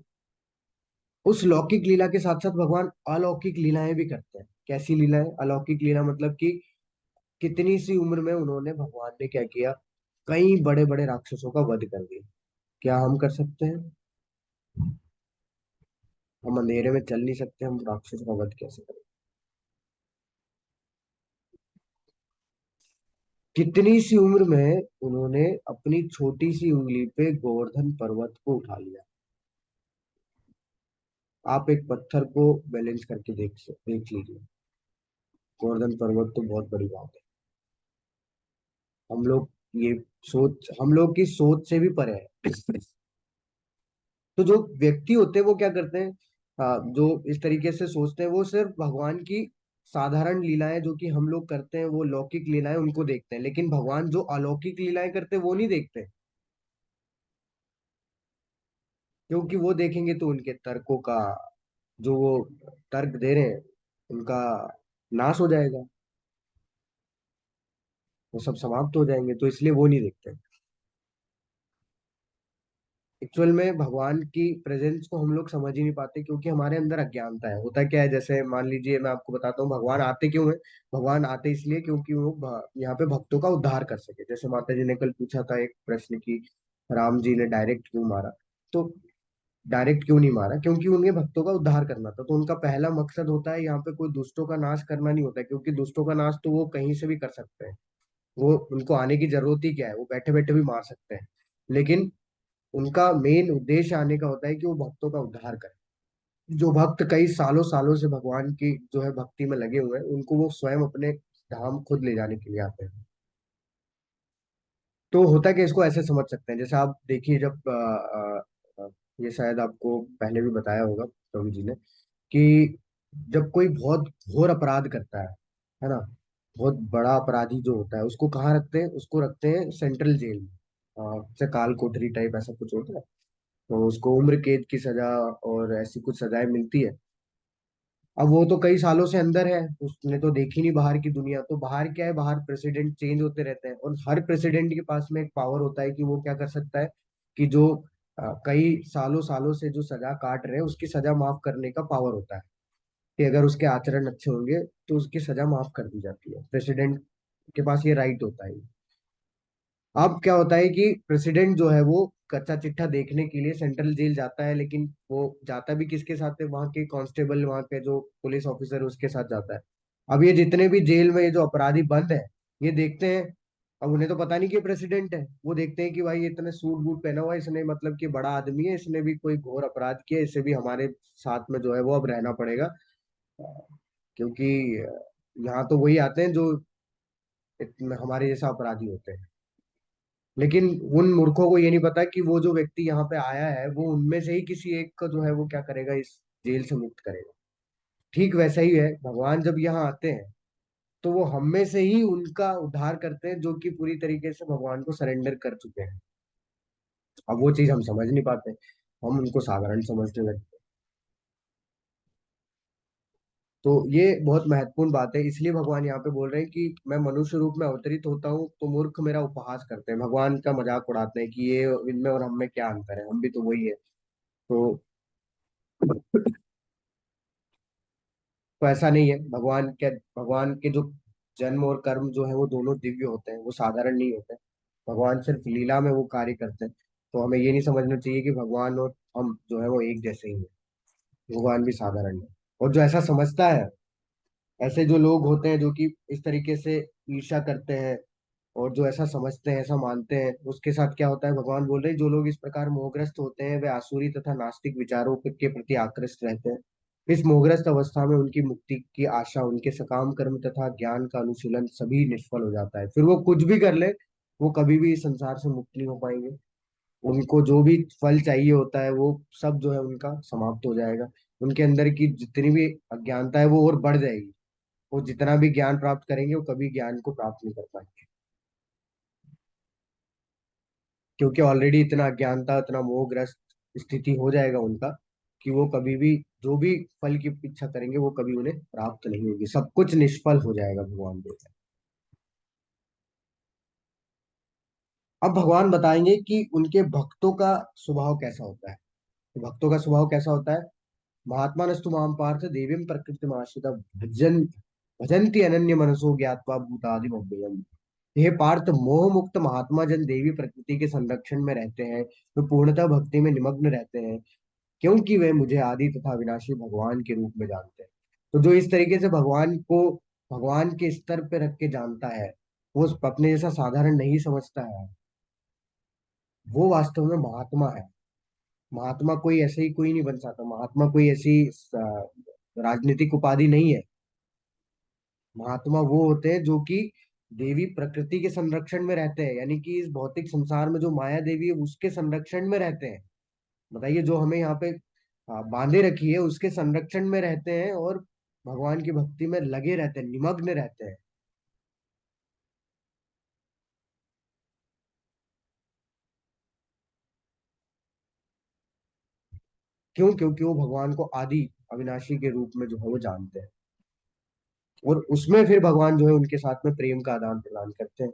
उस लौकिक लीला के साथ साथ भगवान अलौकिक लीलाएं भी करते हैं। कैसी लीलाएं? अलौकिक लीला मतलब कि कितनी सी उम्र में उन्होंने, भगवान ने क्या किया, कई बड़े बड़े राक्षसों का वध कर दिया। क्या हम कर सकते हैं? हम अंधेरे में चल नहीं सकते, हम राक्षसों का वध कैसे करें? कितनी सी उम्र में उन्होंने अपनी छोटी सी उंगली पे गोवर्धन पर्वत को उठा लिया। आप एक पत्थर को बैलेंस करके देख लीजिए। गोवर्धन पर्वत तो बहुत बड़ी बात है। हम लोग ये सोच, हम लोग की सोच से भी परे है। तो जो व्यक्ति होते हैं वो क्या करते हैं, जो इस तरीके से सोचते हैं, वो सिर्फ भगवान की साधारण लीलाएं जो कि हम लोग करते हैं, वो लौकिक लीलाएं उनको देखते हैं, लेकिन भगवान जो अलौकिक लीलाएं करते हैं वो नहीं देखते। क्योंकि वो देखेंगे तो उनके तर्कों का, जो वो तर्क दे रहे हैं, उनका नाश हो जाएगा, वो सब समाप्त हो जाएंगे, तो इसलिए वो नहीं देखते। एक्चुअल में भगवान की प्रेजेंस को हम लोग समझ ही नहीं पाते क्योंकि हमारे अंदर अज्ञानता है। होता क्या है, जैसे मान लीजिए मैं आपको बताता हूँ भगवान आते क्यों हैं। भगवान आते इसलिए क्योंकि वो यहाँ पे भक्तों का उद्धार कर सके। जैसे माता जी ने कल पूछा था एक प्रश्न की, राम जी ने डायरेक्ट क्यों मारा? तो डायरेक्ट क्यों नहीं मारा? क्योंकि उन्हें भक्तों का उद्धार करना था। तो उनका पहला मकसद होता है यहाँ पे कोई दुष्टों का नाश करना नहीं होता है, क्योंकि दुष्टों का नाश तो वो कहीं से भी कर सकते हैं। वो उनको आने की जरूरत ही क्या है, वो बैठे बैठे भी मार सकते हैं। लेकिन उनका मेन उद्देश्य आने का होता है कि वो भक्तों का उद्धार करें। जो भक्त कई सालों सालों से भगवान की जो है भक्ति में लगे हुए हैं, उनको वो स्वयं अपने धाम खुद ले जाने के लिए आते हैं। तो होता है कि इसको ऐसे समझ सकते हैं, जैसे आप देखिए जब ये शायद आपको पहले भी बताया होगा प्रभु जी ने, कि जब कोई बहुत घोर अपराध करता है ना, बहुत बड़ा अपराधी जो होता है, उसको कहाँ रखते हैं? उसको रखते हैं सेंट्रल जेल में, जैसे काल कोठरी टाइप ऐसा कुछ होता है। तो उसको उम्र कैद की सजा और ऐसी कुछ सजाएं मिलती है। अब वो तो कई सालों से अंदर है, उसने तो देखी नहीं बाहर की दुनिया। तो बाहर क्या है, बाहर प्रेसिडेंट चेंज होते रहते हैं, और हर प्रेसिडेंट के पास में एक पावर होता है कि वो क्या कर सकता है, कि जो कई सालों सालों से जो सजा काट रहे हैं उसकी सजा माफ करने का पावर होता है। कि अगर उसके आचरण अच्छे होंगे तो उसकी सजा माफ कर दी जाती है। प्रेसिडेंट के पास ये राइट होता है। अब क्या होता है कि प्रेसिडेंट जो है वो कच्चा चिट्ठा देखने के लिए सेंट्रल जेल जाता है, लेकिन वो जाता भी किसके साथ है? वहां के कांस्टेबल, वहां के जो पुलिस ऑफिसर है उसके साथ जाता है। अब ये जितने भी जेल में ये जो अपराधी बंद है, ये देखते हैं। अब उन्हें तो पता नहीं कि प्रेसिडेंट है। वो देखते हैं कि भाई ये इतने सूट बूट पहना हुआ है, इसने मतलब कि बड़ा आदमी है, इसने भी कोई घोर अपराध किया, इसे भी हमारे साथ में जो है वो अब रहना पड़ेगा। क्योंकि यहाँ तो वही आते हैं जो हमारे जैसा अपराधी होते हैं। लेकिन उन मूर्खों को ये नहीं पता कि वो जो व्यक्ति यहाँ पे आया है वो उनमें से ही किसी एक का जो है वो क्या करेगा, इस जेल से मुक्त करेगा। ठीक वैसा ही है, भगवान जब यहाँ आते हैं तो वो हम में से ही उनका उद्धार करते हैं जो कि पूरी तरीके से भगवान को सरेंडर कर चुके हैं। अब वो चीज हम समझ नहीं पाते, हम उनको साधारण समझने लगते हैं। तो ये बहुत महत्वपूर्ण बात है, इसलिए भगवान यहाँ पे बोल रहे हैं कि मैं मनुष्य रूप में अवतरित होता हूँ तो मूर्ख मेरा उपहास करते हैं, भगवान का मजाक उड़ाते हैं कि ये इनमें और हम में क्या अंतर है, हम भी तो वही है। तो तो ऐसा नहीं है। भगवान के जो जन्म और कर्म जो है वो दोनों दिव्य होते हैं, वो साधारण नहीं होते हैं। भगवान सिर्फ लीला में वो कार्य करते हैं। तो हमें ये नहीं समझना चाहिए कि भगवान और हम जो है वो एक जैसे ही हैं। भगवान भी साधारण है। और जो ऐसा समझता है, ऐसे जो लोग होते हैं जो कि इस तरीके से ईर्ष्या करते हैं और जो ऐसा समझते हैं, ऐसा मानते हैं, उसके साथ क्या होता है, भगवान बोल रहे हैं जो लोग इस प्रकार मोहग्रस्त होते हैं वे आसुरी तथा नास्तिक विचारों के प्रति आकृष्ट रहते हैं। इस मोहग्रस्त अवस्था में उनकी मुक्ति की आशा, उनके सकाम कर्म तथा ज्ञान का अनुशीलन सभी निष्फल हो जाता है। फिर वो कुछ भी कर ले, वो कभी भी इस संसार से मुक्त नहीं हो पाएंगे। उनको जो भी फल चाहिए होता है वो सब जो है उनका समाप्त हो जाएगा। उनके अंदर की जितनी भी अज्ञानता है वो और बढ़ जाएगी। वो जितना भी ज्ञान प्राप्त करेंगे वो कभी ज्ञान को प्राप्त नहीं कर पाएंगे। क्योंकि ऑलरेडी इतना अज्ञानता, इतना मोहग्रस्त स्थिति हो जाएगा उनका, कि वो कभी भी जो भी फल की इच्छा करेंगे वो कभी उन्हें प्राप्त नहीं होगी, सब कुछ निष्फल हो जाएगा भगवान बोलते हैं। अब भगवान बताएंगे कि उनके भक्तों का स्वभाव कैसा होता है। तो भक्तों का स्वभाव कैसा होता है। महात्मा नस्तु माम पार्थ देवीम प्रकृति आश्रिता भजन भजन्ति अनन्य मनसो ज्ञात्वा भूतादि अव्ययम। हे पार्थ, मोह मुक्त महात्मा जन देवी प्रकृति के संरक्षण में रहते हैं, वे पूर्णतः भक्ति में निमग्न रहते हैं, क्योंकि वे मुझे आदि तथा विनाशी भगवान के रूप में जानते हैं। तो जो इस तरीके से भगवान को भगवान के स्तर पे रख के जानता है, वो अपने जैसा साधारण नहीं समझता है, वो वास्तव में महात्मा है। महात्मा कोई ऐसे ही कोई नहीं बन सकता, महात्मा कोई ऐसी राजनीतिक उपाधि नहीं है। महात्मा वो होते हैं जो कि देवी प्रकृति के संरक्षण में रहते हैं, यानी कि इस भौतिक संसार में जो माया देवी है उसके संरक्षण में रहते हैं। बताइए, जो हमें यहाँ पे बांधे रखी है उसके संरक्षण में रहते हैं, और भगवान की भक्ति में लगे रहते हैं, निमग्न रहते हैं। क्यों? क्योंकि वो भगवान को आदि अविनाशी के रूप में जो है वो जानते हैं, और उसमें फिर भगवान जो है उनके साथ में प्रेम का आदान प्रदान करते हैं।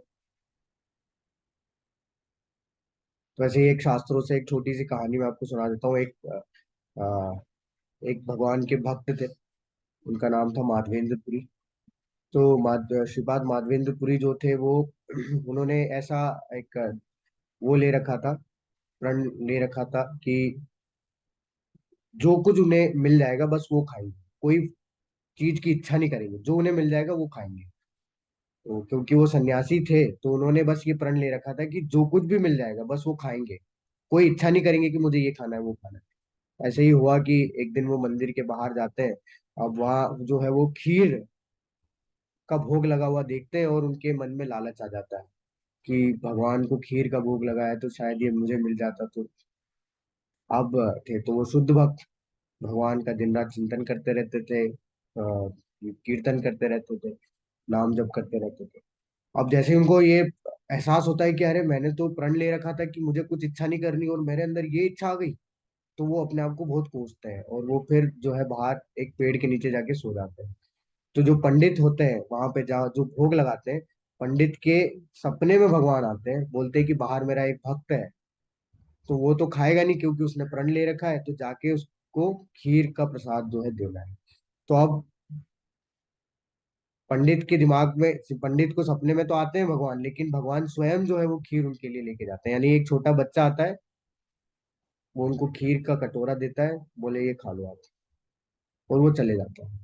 तो ऐसे ही एक शास्त्रों से एक छोटी सी कहानी मैं आपको सुना देता हूँ। एक भगवान के भक्त थे, उनका नाम था माधवेंद्रपुरी। तो श्रीपाद माधवेंद्रपुरी जो थे वो उन्होंने ऐसा एक वो ले रखा था, प्रण ले रखा था कि जो कुछ उन्हें मिल जाएगा बस वो खाएंगे, कोई चीज की इच्छा नहीं करेंगे, जो उन्हें मिल जाएगा वो खाएंगे। तो क्योंकि वो सन्यासी थे तो उन्होंने बस ये प्रण ले रखा था कि जो कुछ भी मिल जाएगा बस वो खाएंगे, कोई इच्छा नहीं करेंगे कि मुझे ये खाना है वो खाना है। ऐसे ही हुआ कि एक दिन वो मंदिर के बाहर जाते हैं। अब वहाँ जो है वो खीर का भोग लगा हुआ देखते हैं, और उनके मन में लालच आ जाता है कि भगवान को खीर का भोग लगा है तो शायद ये मुझे मिल जाता। तो अब थे तो वो शुद्ध भक्त, भगवान का दिन रात चिंतन करते रहते थे, कीर्तन करते रहते थे, नाम जप करते रहते थे। अब जैसे ही उनको ये एहसास होता है कि अरे मैंने तो प्रण ले रखा था कि मुझे कुछ इच्छा नहीं करनी और मेरे अंदर ये इच्छा आ गई, तो वो अपने आप को बहुत कोसते हैं, और वो फिर जो है बाहर एक पेड़ के नीचे जाके सो जाते हैं। तो जो पंडित होते हैं वहां पे जा जो भोग लगाते हैं, पंडित के सपने में भगवान आते हैं, बोलते हैं कि बाहर मेरा एक भक्त है। तो वो तो खाएगा नहीं क्योंकि उसने प्रण ले रखा है, तो जाके उसको खीर का प्रसाद जो है देना है। तो अब पंडित के दिमाग में, पंडित को सपने में तो आते हैं भगवान, लेकिन भगवान स्वयं जो है वो खीर उनके लिए लेके जाते हैं, यानी एक छोटा बच्चा आता है, वो उनको खीर का कटोरा देता है, बोले ये खा लो आप, और वो चले जाता है।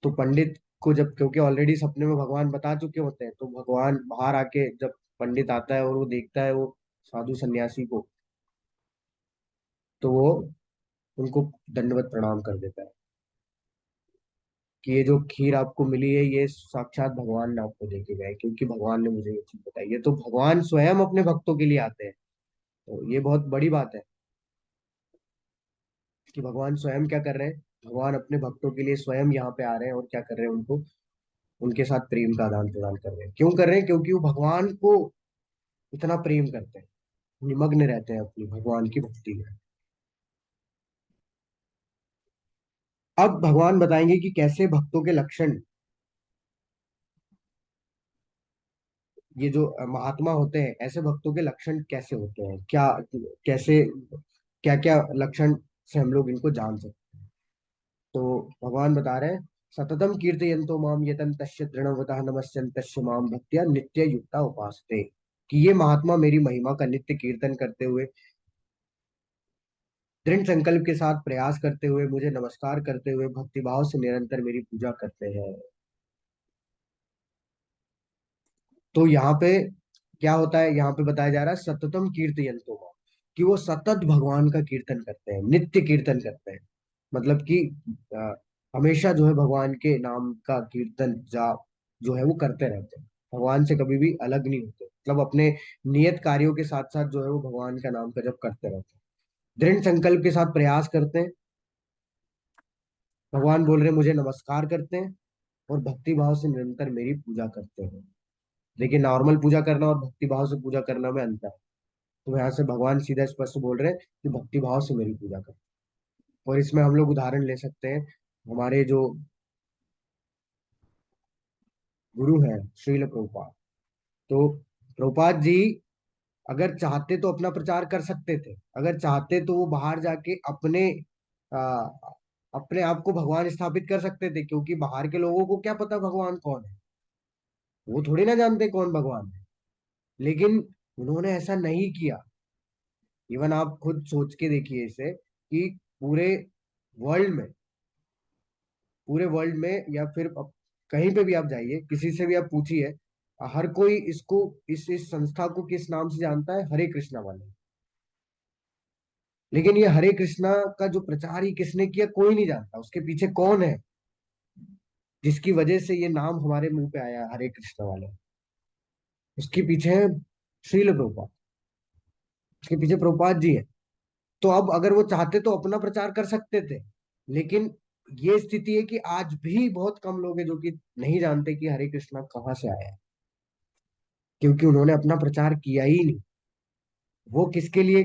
तो पंडित को जब, क्योंकि ऑलरेडी सपने में भगवान बता चुके होते हैं, तो भगवान बाहर आके जब पंडित आता है और वो देखता है वो साधु सन्यासी को, तो वो उनको दंडवत प्रणाम कर देता है कि ये जो खीर आपको मिली है ये साक्षात भगवान ने आपको दे के गए, क्योंकि भगवान ने मुझे ये चीज बताई है। तो भगवान स्वयं अपने भक्तों के लिए आते हैं। तो ये बहुत बड़ी बात है कि भगवान स्वयं क्या कर रहे हैं। भगवान अपने भक्तों के लिए स्वयं यहाँ पे आ रहे हैं और क्या कर रहे हैं, उनको उनके साथ प्रेम का आदान प्रदान कर रहे हैं। क्यों कर रहे हैं? क्योंकि वो भगवान को इतना प्रेम करते हैं, निमग्न रहते हैं अपनी भगवान की भक्ति में। अब भगवान बताएंगे कि कैसे भक्तों के लक्षण, ये जो महात्मा होते हैं ऐसे भक्तों के लक्षण कैसे होते हैं, क्या कैसे, क्या क्या लक्षण से हम लोग इनको जान सकते हैं। तो भगवान बता रहे हैं, सततम कीर्तयन्तो माम यतन तस्य तृणवतः नमस्यन् तस्य माम भक्त्या नित्य युक्ता उपासते। कि ये महात्मा मेरी महिमा का नित्य कीर्तन करते हुए, दृढ़ संकल्प के साथ प्रयास करते हुए, मुझे नमस्कार करते हुए, भक्तिभाव से निरंतर मेरी पूजा करते हैं। तो यहाँ पे क्या होता है, यहाँ पे बताया जा रहा है सततम कीर्तयन्तो माम, कि वो सतत भगवान का कीर्तन करते हैं, नित्य कीर्तन करते हैं। मतलब कि अ, हमेशा जो है भगवान के नाम का कीर्तन जाप जो है वो करते रहते हैं, भगवान से कभी भी अलग नहीं होते, मतलब अपने नियत कार्यों के साथ साथ जो है वो भगवान का नाम का जप करते रहते हैं, दृढ़ संकल्प के साथ प्रयास करते हैं। भगवान बोल रहे हैं मुझे नमस्कार करते हैं, और भक्ति भाव से निरंतर मेरी पूजा करते हैं। देखिए, नॉर्मल पूजा करना और भक्ति भाव से पूजा करना में अंतर है। तो यहाँ से भगवान सीधा स्पष्ट बोल रहे हैं कि भक्ति भाव से मेरी पूजा कर। और इसमें हम लोग उदाहरण ले सकते हैं, हमारे जो गुरु हैं श्रील प्रभुपाद। तो प्रभुपाद जी अगर चाहते तो अपना प्रचार कर सकते थे, अगर चाहते तो वो बाहर जाके आ, अपने आप को भगवान स्थापित कर सकते थे, क्योंकि बाहर के लोगों को क्या पता भगवान कौन है, वो थोड़ी ना जानते कौन भगवान है। लेकिन उन्होंने ऐसा नहीं किया। इवन आप खुद सोच के देखिए इसे, कि पूरे वर्ल्ड में, पूरे वर्ल्ड में या फिर कहीं पे भी आप जाइए, किसी से भी आप पूछिए, हर कोई इसको, इस संस्था को किस नाम से जानता है? हरे कृष्णा वाले। लेकिन ये हरे कृष्णा का जो प्रचार ही किसने किया, कोई नहीं जानता उसके पीछे कौन है, जिसकी वजह से ये नाम हमारे मुंह पे आया हरे कृष्णा वाले। उसके पीछे है श्रील प्रभुपाद, उसके पीछे प्रभुपाद जी है। तो अब अगर वो चाहते तो अपना प्रचार कर सकते थे। लेकिन ये स्थिति है कि आज भी बहुत कम लोग हैं जो कि नहीं जानते कि हरे कृष्णा कहाँ से आया है, क्योंकि उन्होंने अपना प्रचार किया ही नहीं। वो किसके लिए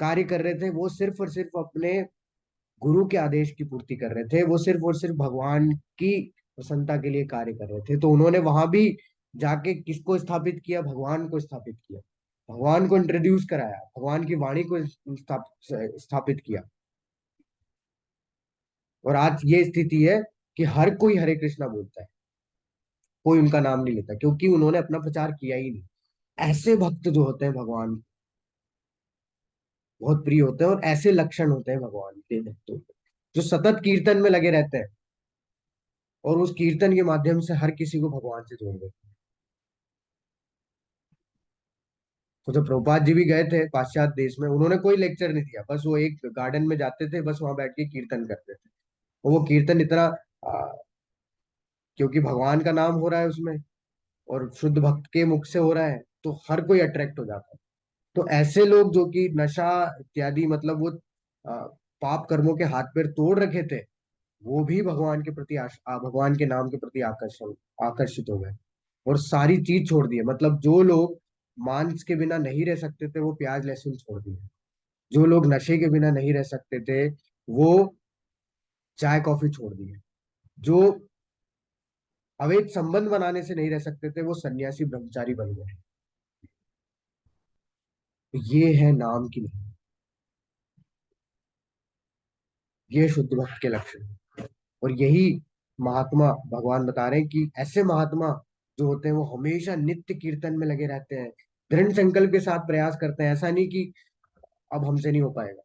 कार्य कर रहे थे? वो सिर्फ और सिर्फ अपने गुरु के आदेश की पूर्ति कर रहे थे, वो सिर्फ और सिर्फ भगवान की प्रसन्नता के लिए कार्य कर रहे थे। तो उन्होंने वहां भी जाके किसको स्थापित किया? भगवान को स्थापित किया, भगवान को इंट्रोड्यूस कराया, भगवान की वाणी को स्थापित किया। और आज ये स्थिति है कि हर कोई हरे कृष्णा बोलता है, कोई उनका नाम नहीं लेता, क्योंकि उन्होंने अपना प्रचार किया ही नहीं। ऐसे भक्त जो होते हैं भगवान बहुत प्रिय होते हैं, और ऐसे लक्षण होते हैं भगवान के भक्तों के, जो सतत कीर्तन में लगे रहते हैं और उस कीर्तन के माध्यम से हर किसी को भगवान से जोड़ देते हैं। तो जब प्रभुपाद जी भी गए थे पाश्चात्य देश में, उन्होंने कोई लेक्चर नहीं दिया, बस वो एक गार्डन में जाते थे, बस वहां बैठ के कीर्तन करते थे। और वो कीर्तन इतना क्योंकि भगवान का नाम हो रहा है उसमें, और शुद्ध भक्त के मुख से हो रहा है, तो हर कोई अट्रैक्ट हो जाता है। तो ऐसे लोग जो कि नशा इत्यादि, मतलब वो पाप कर्मों के हाथ पैर तोड़ रखे थे, वो भी भगवान के प्रति भगवान के नाम के प्रति आकर्षित हो गए, और सारी चीज छोड़ दिए। मतलब जो लोग मांस के बिना नहीं रह सकते थे, वो प्याज लहसुन छोड़ दिए। जो लोग नशे के बिना नहीं रह सकते थे, वो चाय कॉफी छोड़ दिए। जो अवैध संबंध बनाने से नहीं रह सकते थे, वो सन्यासी ब्रह्मचारी बन गए। तो ये है नाम की महिमा, ये शुद्ध भक्त के लक्षण हैं। और यही महात्मा भगवान बता रहे हैं कि ऐसे महात्मा जो होते हैं वो हमेशा नित्य कीर्तन में लगे रहते हैं, दृढ़ संकल्प के साथ प्रयास करते हैं। ऐसा नहीं कि अब हमसे नहीं हो पाएगा।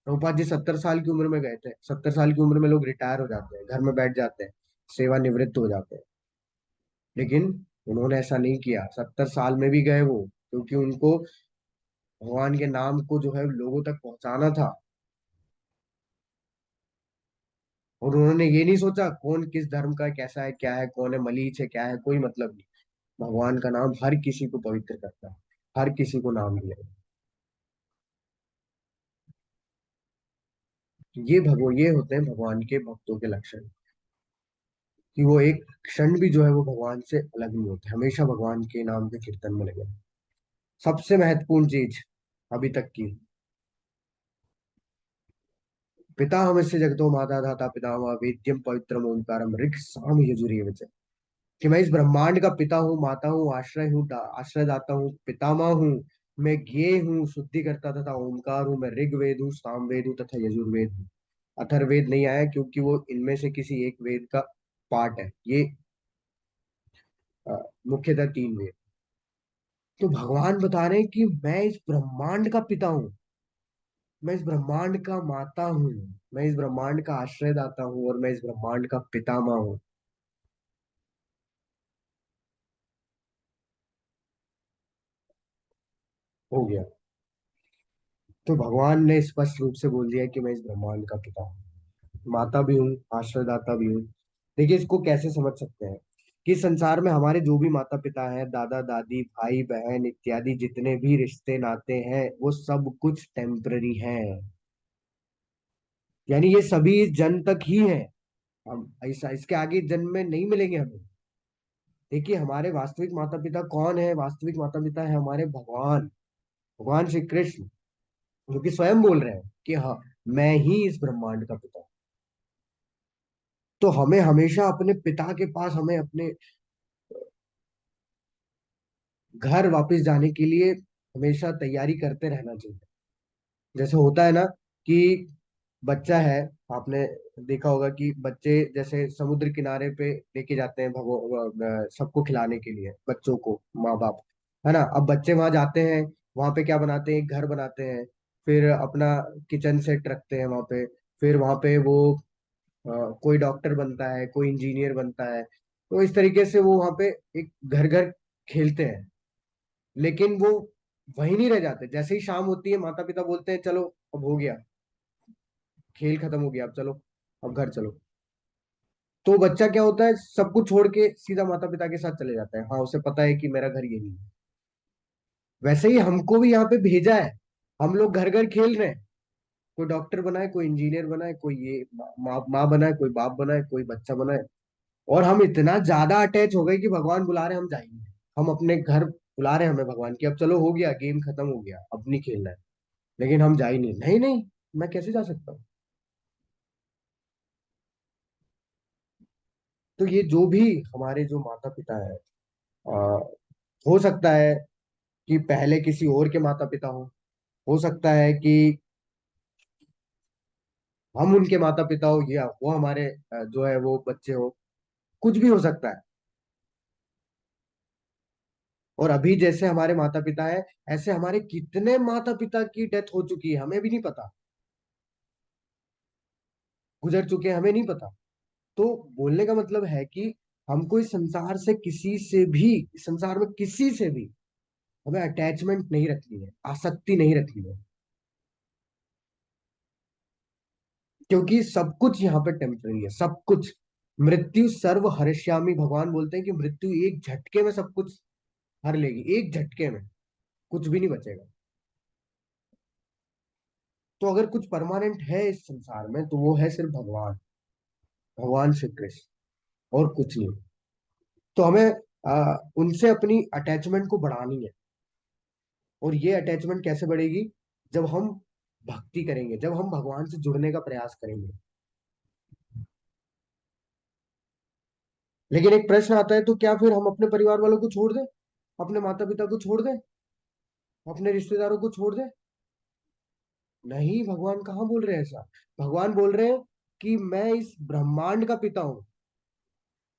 प्रभुपाद जी 70 साल की उम्र में गए थे, 70 साल की उम्र में लोग रिटायर हो जाते हैं, घर में बैठ जाते हैं, सेवानिवृत्त हो जाते हैं। लेकिन उन्होंने ऐसा नहीं किया, 70 साल में भी गए वो, क्योंकि उनको भगवान के नाम को जो है लोगों तक पहुंचाना था। और उन्होंने ये नहीं सोचा कौन किस धर्म का है, कैसा है, क्या है, कौन है, मलीच है, क्या है, कोई मतलब नहीं। भगवान का नाम हर किसी को पवित्र करता है, हर किसी को नाम दिया है। तो ये होते हैं भगवान के भक्तों के लक्षण, कि वो एक क्षण भी जो है वो भगवान से अलग नहीं होते, हमेशा भगवान के नाम के कीर्तन में लगे हैं। सबसे महत्वपूर्ण चीज अभी तक की, पिता हमस्य जगतो माता धाता पितामह वेद्यम पवित्रम ओंकारम ऋक् साम यजुर्वेद वच। कि मैं इस ब्रह्मांड का पिता हूँ, माता हूँ, आश्रय हूँ, आश्रय दाता हूँ, पितामह हूँ, मैं ज्ञेय हूँ, शुद्धिकर्ता तथा ओंकार हूँ, मैं ऋग्वेद हूँ, सामवेद हूँ तथा यजुर्वेद हूँ। अथर्ववेद नहीं आया क्योंकि वो इनमें से किसी एक वेद का पार्ट है। ये अ, मुख्यतः 3 वेद। तो भगवान बता रहे हैं कि मैं इस ब्रह्मांड का पिता हूँ, मैं इस ब्रह्मांड का माता हूँ, मैं इस ब्रह्मांड का आश्रयदाता हूँ, और मैं इस ब्रह्मांड का पितामह हूँ। हो गया। तो भगवान ने स्पष्ट रूप से बोल दिया कि मैं इस ब्रह्मांड का पिता हूँ, माता भी हूँ, आश्रयदाता भी हूँ। देखिए इसको कैसे समझ सकते हैं, कि संसार में हमारे जो भी माता पिता हैं, दादा दादी, भाई बहन इत्यादि जितने भी रिश्ते नाते हैं, वो सब कुछ टेम्पररी हैं। यानी ये सभी इस जन्म तक ही है, हम ऐसा इसके आगे जन्म में नहीं मिलेंगे हमें। देखिए हमारे वास्तविक माता पिता कौन है? वास्तविक माता पिता है हमारे भगवान, भगवान श्री कृष्ण, जो कि स्वयं बोल रहे हैं कि हाँ, मैं ही इस ब्रह्मांड का पिता हूं। तो हमें हमेशा अपने पिता के पास, हमें अपने घर वापस जाने के लिए हमेशा तैयारी करते रहना चाहिए। जैसे होता है ना कि बच्चा है, आपने देखा होगा कि बच्चे जैसे समुद्र किनारे पे लेके जाते हैं सबको खिलाने के लिए बच्चों को, माँ बाप, है ना। अब बच्चे वहां जाते हैं, वहां पे क्या बनाते हैं, एक घर बनाते हैं, फिर अपना किचन सेट रखते हैं वहां पे, फिर वहां पे वो कोई डॉक्टर बनता है, कोई इंजीनियर बनता है। तो इस तरीके से वो वहां पे एक घर घर खेलते हैं। लेकिन वो वहीं नहीं रह जाते, जैसे ही शाम होती है माता पिता बोलते हैं चलो अब हो गया, खेल खत्म हो गया, अब चलो, अब घर चलो। तो बच्चा क्या होता है, सब कुछ छोड़ के सीधा माता पिता के साथ चले जाता है। हाँ, उसे पता है कि मेरा घर यही है। वैसे ही हमको भी यहाँ पे भेजा है, हम लोग घर घर खेल रहे हैं। कोई डॉक्टर बना है, कोई इंजीनियर बना है, कोई ये माँ बना है, कोई बाप बना है, कोई बच्चा बना है। और हम इतना ज्यादा अटैच हो गए कि भगवान बुला रहे हैं, हम जाएंगे। हम अपने घर बुला रहे हैं हमें भगवान की, अब चलो हो गया, गेम खत्म हो गया, अब नहीं खेलना है। लेकिन हम जा ही नहीं, नहीं नहीं, मैं कैसे जा सकता हूँ। तो ये जो भी हमारे जो माता पिता है, आ, हो सकता है कि पहले किसी और के माता पिता हो सकता है कि हम उनके माता पिता हो, या वो हमारे जो है वो बच्चे हो, कुछ भी हो सकता है। और अभी जैसे हमारे माता पिता है, ऐसे हमारे कितने माता पिता की डेथ हो चुकी है, हमें भी नहीं पता, गुजर चुके हैं, हमें नहीं पता। तो बोलने का मतलब है कि हमको इस संसार से, किसी से भी, इस संसार में किसी से भी हमें अटैचमेंट नहीं रखनी है, आसक्ति नहीं रखनी है। क्योंकि सब कुछ यहाँ पे टेम्पररी है, सब कुछ। मृत्यु सर्व हरिष्यामी, भगवान बोलते हैं कि मृत्यु एक झटके में सब कुछ हर लेगी, एक झटके में कुछ भी नहीं बचेगा। तो अगर कुछ परमानेंट है इस संसार में, तो वो है सिर्फ भगवान, भगवान श्री कृष्ण, और कुछ नहीं। तो हमें उनसे अपनी अटैचमेंट को बढ़ानी है। और ये अटैचमेंट कैसे बढ़ेगी? जब हम भक्ति करेंगे, जब हम भगवान से जुड़ने का प्रयास करेंगे। लेकिन एक प्रश्न आता है, तो क्या फिर हम अपने परिवार वालों को छोड़ दें, अपने माता पिता को छोड़ दें, अपने रिश्तेदारों को छोड़ दें? नहीं, भगवान कहाँ बोल रहे हैं ऐसा। भगवान बोल रहे हैं कि मैं इस ब्रह्मांड का पिता हूँ।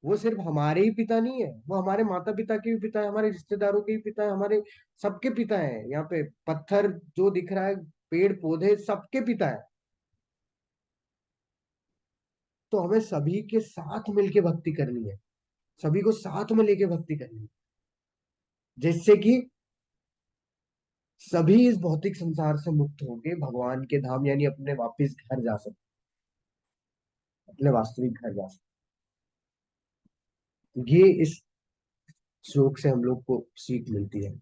वो सिर्फ हमारे ही पिता नहीं है, वो हमारे माता पिता के भी पिता है, हमारे रिश्तेदारों के भी पिता है, हमारे सबके पिता है। यहाँ पे पत्थर जो दिख रहा है, पेड़ पौधे, सबके पिता है। तो हमें सभी के साथ मिलके भक्ति करनी है, सभी को साथ में लेके भक्ति करनी है, जिससे कि सभी इस भौतिक संसार से मुक्त होके भगवान के धाम, यानी अपने वापस घर जा सकते, अपने वास्तविक घर जा सकते। ये इस श्लोक से हम लोग को सीख मिलती है।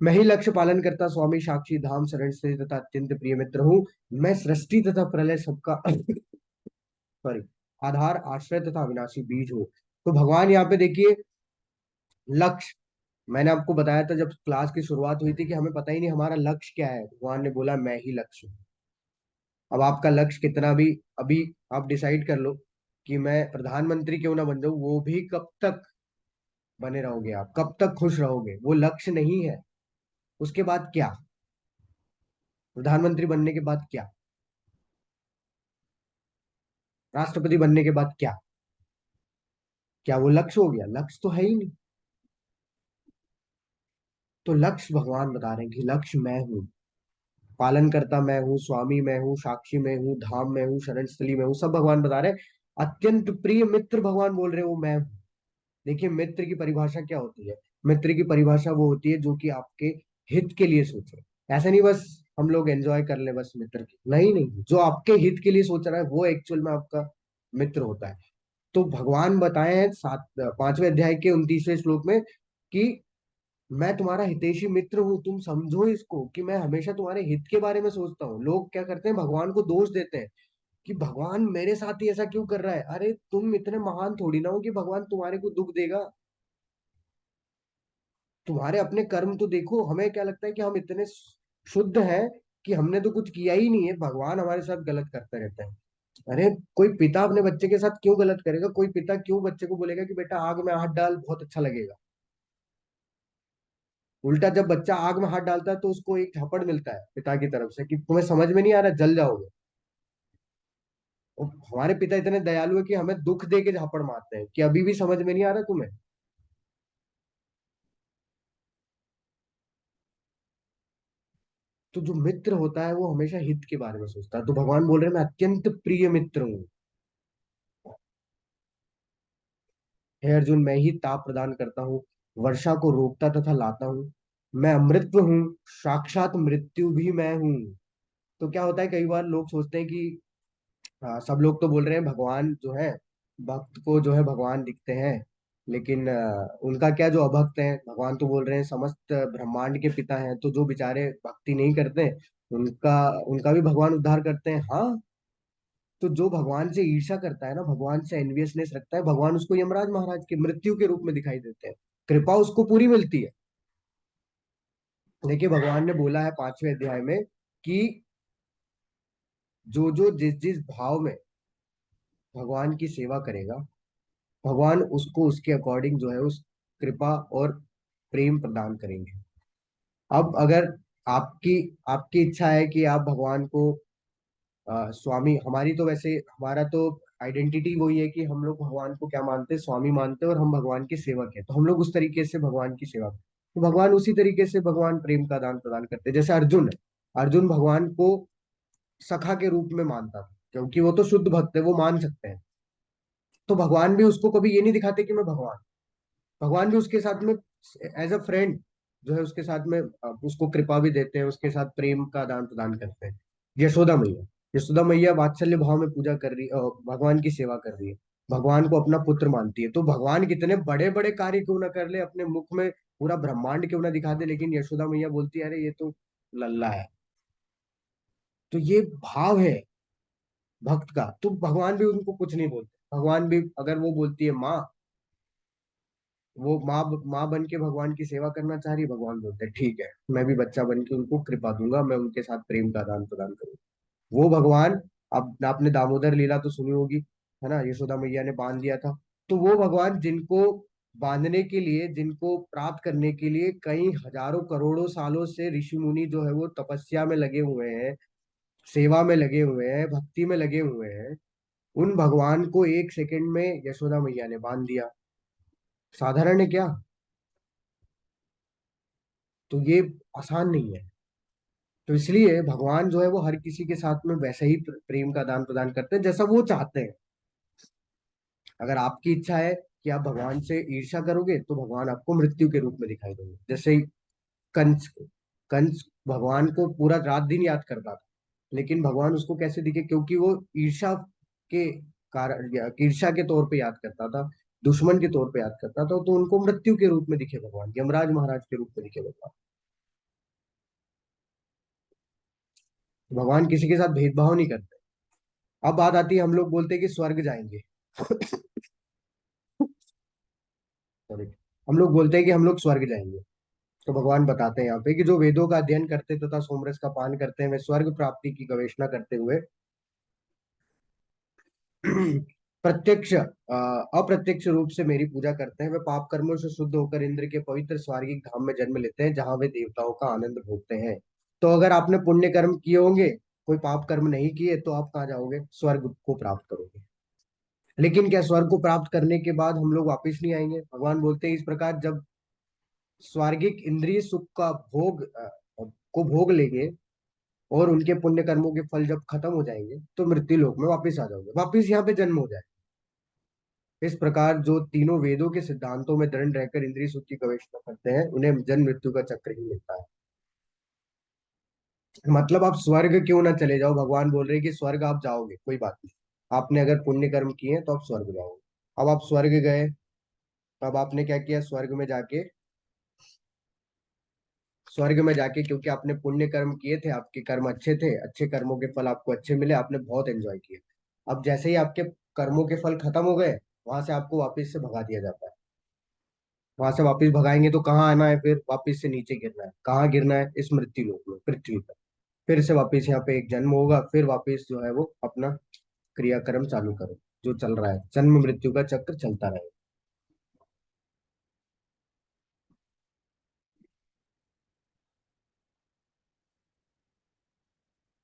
मैं ही लक्ष्य पालन करता स्वामी साक्षी धाम शरण से तथा अत्यंत प्रिय मित्र हूँ। मैं सृष्टि तथा प्रलय सबका सॉरी, आधार, आश्रय तथा अविनाशी बीज हूँ। तो भगवान यहाँ पे देखिए, लक्ष्य, मैंने आपको बताया था जब क्लास की शुरुआत हुई थी कि हमें पता ही नहीं हमारा लक्ष्य क्या है, भगवान ने बोला मैं ही लक्ष्य हूँ। अब आपका लक्ष्य कितना भी, अभी आप डिसाइड कर लो कि मैं प्रधानमंत्री क्यों ना बन जाऊं, वो भी कब तक बने रहोगे, आप कब तक खुश रहोगे, वो लक्ष्य नहीं है। उसके बाद क्या? प्रधानमंत्री बनने के बाद क्या? राष्ट्रपति बनने के बाद क्या? क्या वो लक्ष्य हो गया? लक्ष्य तो है ही नहीं। तो लक्ष्य भगवान बता रहे हैं कि लक्ष्य मैं हूँ, पालन करता मैं हूँ, स्वामी मैं हूँ, साक्षी मैं हूँ, धाम मैं हूँ, शरण स्थली मैं हूँ, सब भगवान बता रहे हैं। अत्यंत प्रिय मित्र, भगवान बोल रहे हैं वो मैं हूँ। देखिए, मित्र की परिभाषा क्या होती है? मित्र की परिभाषा वो होती है जो कि आपके हित के लिए सोचे। ऐसा नहीं बस हम लोग एंजॉय कर ले बस मित्र की, नहीं नहीं, जो आपके हित के लिए सोच रहा है वो एक्चुअल में आपका मित्र होता है। तो भगवान बताए हैं 5वें अध्याय के 29वें श्लोक में कि मैं तुम्हारा हितैषी मित्र हूं, तुम समझो इसको कि मैं हमेशा तुम्हारे हित के बारे में सोचता हूँ। लोग क्या करते हैं, भगवान को दोष देते हैं कि भगवान मेरे साथ ही ऐसा क्यों कर रहा है। अरे तुम इतने महान थोड़ी ना हो कि भगवान तुम्हारे को दुख देगा। तुम्हारे अपने कर्म तो देखो, हमें क्या लगता है कि हम इतने शुद्ध हैं कि हमने तो कुछ किया ही नहीं है, भगवान हमारे साथ गलत करते रहते हैं। अरे कोई पिता अपने बच्चे के साथ क्यों गलत करेगा? कोई पिता क्यों बच्चे को बोलेगा कि बेटा आग में हाथ डाल, बहुत अच्छा लगेगा? उल्टा जब बच्चा आग में हाथ डालता है तो उसको एक झापड़ मिलता है पिता की तरफ से कि तुम्हें समझ में नहीं आ रहा, जल जाओगे। और हमारे पिता इतने दयालु है कि हमें दुख दे के झापड़ मारते हैं कि अभी भी समझ में नहीं आ रहा तुम्हें। तो जो मित्र होता है वो हमेशा हित के बारे में सोचता है, तो भगवान बोल रहे हैं मैं अत्यंत प्रिय मित्र हूँ। हे अर्जुन, मैं ही ताप प्रदान करता हूँ, वर्षा को रोकता तथा लाता हूँ। मैं अमृत हूँ, साक्षात मृत्यु भी मैं हूँ। तो क्या होता है, कई बार लोग सोचते हैं कि सब लोग तो बोल रहे हैं भगवान जो है, भक्त को जो है भगवान दिखते हैं, लेकिन उनका क्या, जो अभक्त हैं, भगवान तो बोल रहे हैं समस्त ब्रह्मांड के पिता हैं, तो जो बेचारे भक्ति नहीं करते उनका उनका भी भगवान उद्धार करते हैं। हाँ, तो जो भगवान से ईर्ष्या करता है ना, भगवान से एनवियसनेस रखता है, भगवान उसको यमराज महाराज की मृत्यु के रूप में दिखाई देते हैं। कृपा उसको पूरी मिलती है। देखिए भगवान ने बोला है 5वें अध्याय में कि जो जो जिस जिस भाव में भगवान की सेवा करेगा, भगवान उसको उसके अकॉर्डिंग जो है उस कृपा और प्रेम प्रदान करेंगे। अब अगर आपकी आपकी इच्छा है कि आप भगवान को स्वामी, हमारी तो वैसे हमारा तो आइडेंटिटी वही है कि हम लोग भगवान को क्या मानते हैं, स्वामी मानते हैं, और हम भगवान के सेवक हैं, तो हम लोग उस तरीके से भगवान की सेवा करते हैं। तो भगवान उसी तरीके से भगवान प्रेम का दान प्रदान करते हैं। जैसे अर्जुन है, अर्जुन भगवान को सखा के रूप में मानता था, क्योंकि वो तो शुद्ध भक्त है, वो मान सकते हैं। तो भगवान भी उसको कभी ये नहीं दिखाते कि मैं भगवान, भगवान भी उसके साथ में एज अ फ्रेंड जो है उसके साथ में उसको कृपा भी देते हैं, उसके साथ प्रेम का आदान प्रदान करते हैं। यशोदा मैया, यशोदा मैया वात्सल्य भाव में पूजा कर रही भगवान की सेवा कर रही है, भगवान को अपना पुत्र मानती है। तो भगवान कितने बड़े बड़े कार्य क्यों ना कर ले, अपने मुख में पूरा ब्रह्मांड क्यों ना दिखा दे, लेकिन यशोदा मैया बोलती है अरे ये तो लल्ला है। तो ये भाव है भक्त का, तो भगवान भी उनको कुछ नहीं बोलते। भगवान भी अगर वो बोलती है माँ, वो माँ माँ बन के भगवान की सेवा करना चाह रही है, भगवान बोलते हैं ठीक है, मैं भी बच्चा बन के उनको कृपा दूंगा, मैं उनके साथ प्रेम का आदान प्रदान करूंगा। वो भगवान, अब आपने दामोदर लीला तो सुनी होगी, है ना, यशोदा मैया ने बांध दिया था। तो वो भगवान जिनको बांधने के लिए, जिनको प्राप्त करने के लिए कई हजारों करोड़ों सालों से ऋषि मुनि जो है वो तपस्या में लगे हुए हैं, सेवा में लगे हुए हैं, भक्ति में लगे हुए हैं, उन भगवान को एक सेकंड में यशोदा मैया ने बांध दिया। साधारण है क्या? तो ये आसान नहीं है। तो इसलिए भगवान जो है वो हर किसी के साथ में वैसा ही प्रेम का आदान प्रदान करते हैं जैसा वो चाहते हैं। अगर आपकी इच्छा है कि आप भगवान से ईर्ष्या करोगे तो भगवान आपको मृत्यु के रूप में दिखाई देंगे। जैसे कंस, कंस भगवान को पूरा रात दिन याद करता था, लेकिन भगवान उसको कैसे दिखे, क्योंकि वो ईर्ष्या के कारण, या ईर्ष्या के तौर पे याद करता था, दुश्मन के तौर पे याद करता था, तो उनको मृत्यु के रूप में दिखे भगवान, यमराज महाराज के रूप में दिखे भगवान। भगवान किसी के साथ भेदभाव नहीं करते। अब बात आती है, हम लोग बोलते हैं कि स्वर्ग जाएंगे। सॉरी, हम लोग बोलते हैं कि हम लोग स्वर्ग जाएंगे। तो भगवान बताते हैं यहाँ पे कि जो वेदों का अध्ययन करते तथा सोमरस का पान करते हैं, वे स्वर्ग प्राप्ति की गवेषणा करते हुए प्रत्यक्ष अप्रत्यक्ष रूप से मेरी पूजा करते हैं, वे पाप कर्मों से शुद्ध होकर इंद्र के पवित्र स्वर्गिक धाम में जन्म लेते हैं, जहाँ वे देवताओं का आनंद भोगते हैं। तो अगर आपने पुण्य कर्म किए होंगे, कोई पाप कर्म नहीं किए, तो आप कहाँ जाओगे? स्वर्ग को प्राप्त करोगे। लेकिन क्या स्वर्ग को प्राप्त करने के बाद हम लोग वापस नहीं आएंगे? भगवान बोलते हैं इस प्रकार जब स्वर्गिक इंद्रिय सुख का को भोग लेंगे और उनके पुण्य कर्मों के फल जब खत्म हो जाएंगे, तो मृत्यु लोक में वापस आ जाओगे, वापस यहाँ पे जन्म हो जाए। इस प्रकार जो तीनों वेदों के सिद्धांतों में दृढ़ रहकर इंद्रिय सुख की गवेषणा करते हैं, उन्हें जन्म मृत्यु का चक्र ही मिलता है। मतलब आप स्वर्ग क्यों ना चले जाओ, भगवान बोल रहे हैं कि स्वर्ग आप जाओगे, कोई बात नहीं, आपने अगर पुण्य कर्म किए हैं तो आप स्वर्ग जाओगे। अब आप स्वर्ग गए, तब आपने क्या किया? स्वर्ग में जाके क्योंकि आपने पुण्य कर्म किए थे, आपके कर्म अच्छे थे, अच्छे कर्मों के फल आपको अच्छे मिले, आपने बहुत एंजॉय किया। अब जैसे ही आपके कर्मों के फल खत्म हो गए, वहां से आपको वापस से भगा दिया जाता है। वहां से वापस भगाएंगे तो कहाँ आना है, फिर वापस से नीचे गिरना है। कहाँ गिरना है? इस मृत्यु लोक में, पृथ्वी पर। फिर से वापस यहाँ पे एक जन्म होगा, फिर वापस जो है वो अपना क्रियाक्रम चालू करो। जो चल रहा है, जन्म मृत्यु का चक्र चलता रहेगा।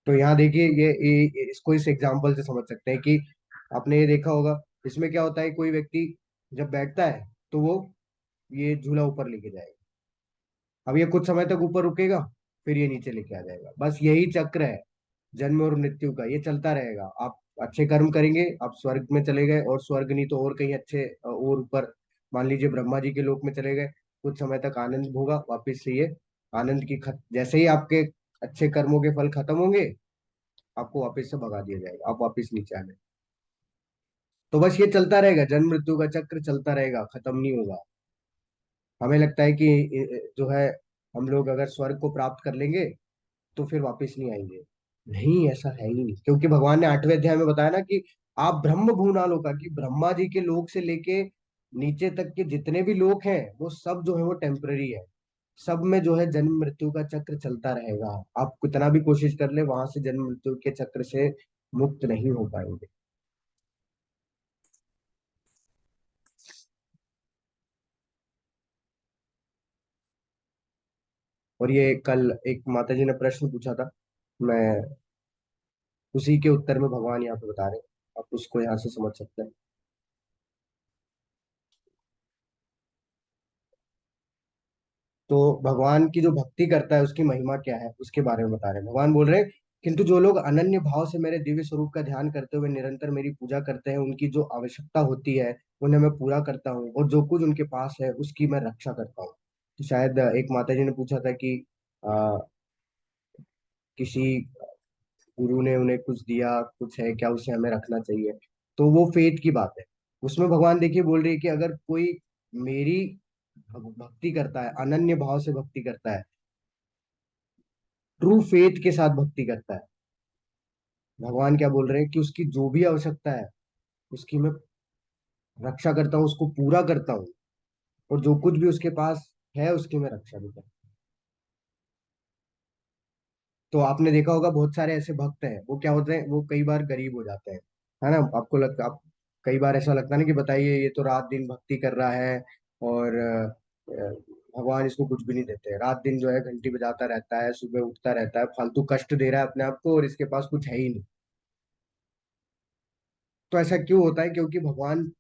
तो यहाँ देखिए, इसको इस एग्जाम्पल से समझ सकते हैं कि आपने ये देखा होगा, इसमें क्या होता है, कोई व्यक्ति जब बैठता है तो वो ये झूला ऊपर लेके जाएगा। अब ये कुछ समय तक ऊपर रुकेगा, फिर ये नीचे लेके आ जाएगा। बस यही चक्र है जन्म और मृत्यु का, ये चलता रहेगा। आप अच्छे कर्म करेंगे, आप स्वर्ग में चले गए, और स्वर्ग नहीं तो और कहीं अच्छे और ऊपर, मान लीजिए ब्रह्मा जी के लोक में चले गए। कुछ समय तक आनंद होगा, वापिस से ये आनंद की जैसे ही आपके अच्छे कर्मों के फल खत्म होंगे, आपको वापस से भगा दिया जाएगा, आप वापस नीचे आ गए। तो बस ये चलता रहेगा, जन्म मृत्यु का चक्र चलता रहेगा, खत्म नहीं होगा। हमें लगता है कि जो है, हम लोग अगर स्वर्ग को प्राप्त कर लेंगे तो फिर वापस नहीं आएंगे। नहीं, ऐसा है ही नहीं, क्योंकि भगवान ने 8वें अध्याय में बताया ना कि आप ब्रह्म भूनालों का, कि ब्रह्मा जी के लोक से लेके नीचे तक के जितने भी लोक हैं, वो सब जो है वो टेम्पररी है। सब में जो है जन्म मृत्यु का चक्र चलता रहेगा। आप कितना भी कोशिश कर ले, वहां से जन्म मृत्यु के चक्र से मुक्त नहीं हो पाएंगे। और ये कल एक माता जी ने प्रश्न पूछा था, मैं उसी के उत्तर में भगवान यहाँ पे बता रहे हैं। आप उसको यहाँ से समझ सकते हैं। तो भगवान की जो भक्ति करता है उसकी महिमा क्या है, उसके बारे में बता रहे हैं। भगवान बोल रहे हैं, किंतु जो लोग अनन्य भाव से मेरे दिव्य स्वरूप का ध्यान करते हुए निरंतर मेरी पूजा करते हैं, उनकी जो आवश्यकता होती है उन्हें मैं पूरा करता हूँ, और जो कुछ उनके पास है उसकी मैं रक्षा करता हूँ। तो शायद एक माता जी ने पूछा था कि आ, किसी गुरु ने उन्हें कुछ दिया, कुछ है क्या, उसे हमें रखना चाहिए। तो वो फेथ की बात है। उसमें भगवान देखिए बोल रही है कि अगर कोई मेरी भक्ति करता है, अनन्य भाव से भक्ति करता है, ट्रू फेथ के साथ भक्ति करता है, भगवान क्या बोल रहे हैं कि उसकी जो भी आवश्यकता है उसकी मैं रक्षा करता हूँ, उसको पूरा करता हूँ, और जो कुछ भी उसके पास है उसकी मैं रक्षा भी करता हूँ। तो आपने देखा होगा बहुत सारे ऐसे भक्त हैं, वो क्या होते हैं, वो कई बार गरीब हो जाते हैं, है ना? आपको लगता, आप कई बार ऐसा लगता है ना कि बताइए, ये तो रात दिन भक्ति कर रहा है, और भगवान इसको कुछ भी नहीं देते, रात दिन जो है घंटी बजाता रहता है, सुबह उठता रहता है, फालतू कष्ट दे रहा है अपने आप को, और इसके पास कुछ है ही नहीं। तो ऐसा क्यों होता है? क्योंकि भगवान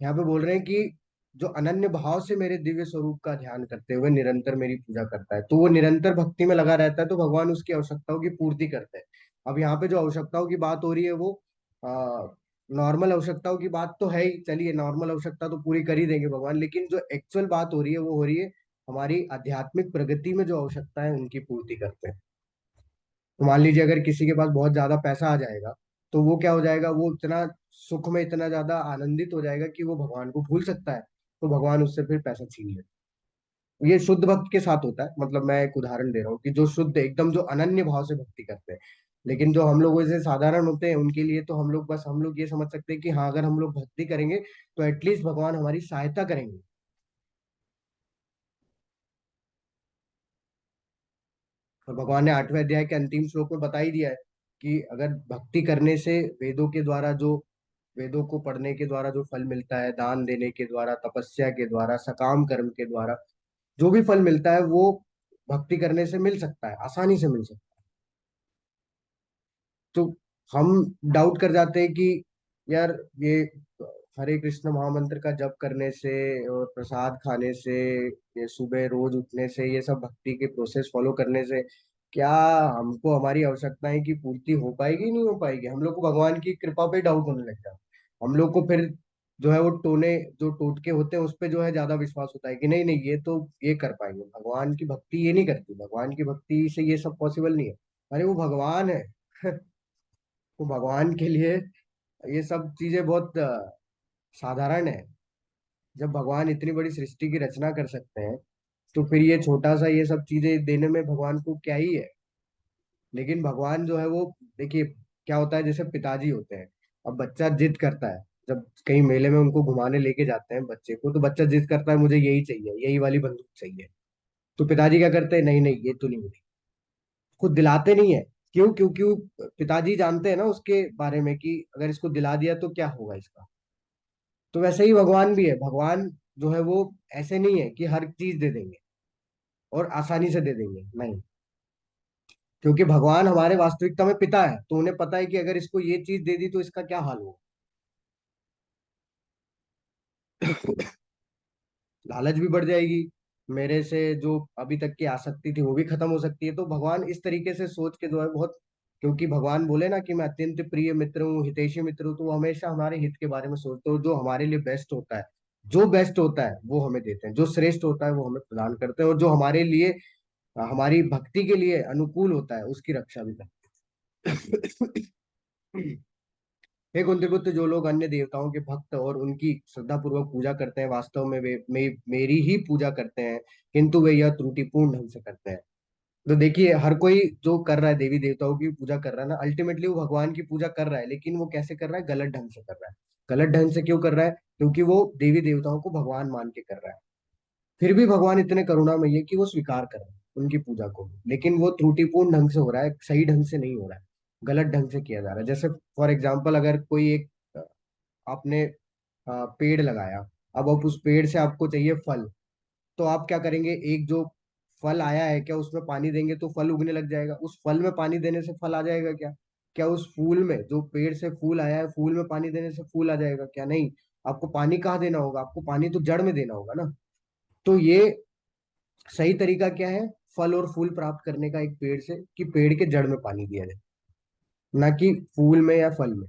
यहाँ पे बोल रहे हैं कि जो अनन्य भाव से मेरे दिव्य स्वरूप का ध्यान करते हुए निरंतर मेरी पूजा करता है, तो वो निरंतर भक्ति में लगा रहता है, तो भगवान उसकी आवश्यकताओं की पूर्ति करते हैं। अब यहाँ पे जो आवश्यकताओं की बात हो रही है वो नॉर्मल आवश्यकताओं की बात तो है ही, चलिए नॉर्मल आवश्यकता तो पूरी कर ही देंगे भगवान, लेकिन जो एक्चुअल बात हो रही है वो हो रही है हमारी आध्यात्मिक प्रगति में जो आवश्यकता है उनकी पूर्ति करते हैं। तो मान लीजिए अगर किसी के पास बहुत ज्यादा पैसा आ जाएगा, तो वो क्या हो जाएगा, वो इतना सुख में इतना ज्यादा आनंदित हो जाएगा कि वो भगवान को भूल सकता है, तो भगवान उससे फिर पैसा छीन ले। ये शुद्ध भक्त के साथ होता है, मतलब मैं एक उदाहरण दे रहा हूँ कि जो शुद्ध एकदम जो अनन्य भाव से भक्ति करते हैं। लेकिन जो हम लोग जैसे साधारण होते हैं, उनके लिए तो हम लोग बस, हम लोग ये समझ सकते हैं कि हाँ, अगर हम लोग भक्ति करेंगे तो एटलीस्ट भगवान हमारी सहायता करेंगे। और भगवान ने 8वें अध्याय के अंतिम श्लोक में बता ही दिया है कि अगर भक्ति करने से वेदों के द्वारा जो, वेदों को पढ़ने के द्वारा जो फल मिलता है, दान देने के द्वारा, तपस्या के द्वारा, सकाम कर्म के द्वारा जो भी फल मिलता है, वो भक्ति करने से मिल सकता है, आसानी से मिल सकता है। तो हम डाउट कर जाते हैं कि यार, ये हरे कृष्ण महामंत्र का जप करने से और प्रसाद खाने से, ये सुबह रोज उठने से, ये सब भक्ति के प्रोसेस फॉलो करने से क्या हमको हमारी आवश्यकताएं की पूर्ति हो पाएगी, नहीं हो पाएगी? हम लोग को भगवान की कृपा पे डाउट होने लगता है। हम लोग को फिर जो है वो टोने, जो टोटके होते हैं उस पे जो है ज्यादा विश्वास होता है कि नहीं नहीं, ये तो ये कर पाएंगे, भगवान की भक्ति ये नहीं करती, भगवान की भक्ति से ये सब पॉसिबल नहीं है। अरे वो भगवान है। तो भगवान के लिए ये सब चीजें बहुत साधारण है। जब भगवान इतनी बड़ी सृष्टि की रचना कर सकते हैं, तो फिर ये छोटा सा ये सब चीजें देने में भगवान को क्या ही है? लेकिन भगवान जो है वो, देखिए क्या होता है, जैसे पिताजी होते हैं, अब बच्चा जिद करता है, जब कहीं मेले में उनको घुमाने लेके जाते हैं बच्चे को, तो बच्चा जिद करता है मुझे यही चाहिए, यही वाली बंदूक चाहिए। तो पिताजी क्या करते हैं, नहीं नहीं ये तो नहीं मिलेगी, खुद दिलाते नहीं है। क्यों? क्योंकि वो पिताजी जानते हैं ना उसके बारे में कि अगर इसको दिला दिया तो क्या होगा इसका। तो वैसे ही भगवान भी है। भगवान जो है वो ऐसे नहीं है कि हर चीज दे देंगे और आसानी से दे देंगे, नहीं। क्योंकि भगवान हमारे वास्तविकता में पिता है, तो उन्हें पता है कि अगर इसको ये चीज दे दी तो इसका क्या हाल होगा। लालच भी बढ़ जाएगी, मेरे से जो अभी तक की आसक्ति थी वो भी खत्म हो सकती है। तो भगवान इस तरीके से सोच के जो है बहुत, क्योंकि भगवान बोले ना कि मैं अत्यंत प्रिय मित्र हूँ, हितैषी मित्र हूँ, तो वो हमेशा हमारे हित के बारे में सोचते हो। जो हमारे लिए बेस्ट होता है, जो बेस्ट होता है वो हमें देते हैं, जो श्रेष्ठ होता है वो हमें प्रदान करते हैं, और जो हमारे लिए, हमारी भक्ति के लिए अनुकूल होता है उसकी रक्षा भी करते हैं। हे कुंती पुत्र, जो लोग अन्य देवताओं के भक्त और उनकी श्रद्धा पूर्वक पूजा करते हैं, वास्तव में वे मेरी ही पूजा करते हैं, किंतु वे यह त्रुटिपूर्ण ढंग से करते हैं। तो देखिए, हर कोई जो कर रहा है देवी देवताओं की पूजा कर रहा है ना, अल्टीमेटली वो भगवान की पूजा कर रहा है, लेकिन वो कैसे कर रहा है? गलत ढंग से कर रहा है। गलत ढंग से क्यों कर रहा है? क्योंकि वो देवी देवताओं को भगवान मान के कर रहा है। फिर भी भगवान इतने करुणामय है कि वो स्वीकार कर रहे हैं उनकी पूजा को, लेकिन वो त्रुटिपूर्ण ढंग से हो रहा है, सही ढंग से नहीं हो रहा है, गलत ढंग से किया जा रहा है। जैसे फॉर एग्जाम्पल, अगर कोई एक आपने पेड़ लगाया, अब आप उस पेड़ से आपको चाहिए फल, तो आप क्या करेंगे? एक जो फल आया है, क्या उसमें पानी देंगे तो फल उगने लग जाएगा? उस फल में पानी देने से फल आ जाएगा क्या? क्या उस फूल में, जो पेड़ से फूल आया है, फूल में पानी देने से फूल आ जाएगा क्या? नहीं। आपको पानी कहाँ देना होगा? आपको पानी तो जड़ में देना होगा ना। तो ये सही तरीका क्या है फल और फूल प्राप्त करने का एक पेड़ से? कि पेड़ के जड़ में पानी दिया जाए, ना कि फूल में या फल में।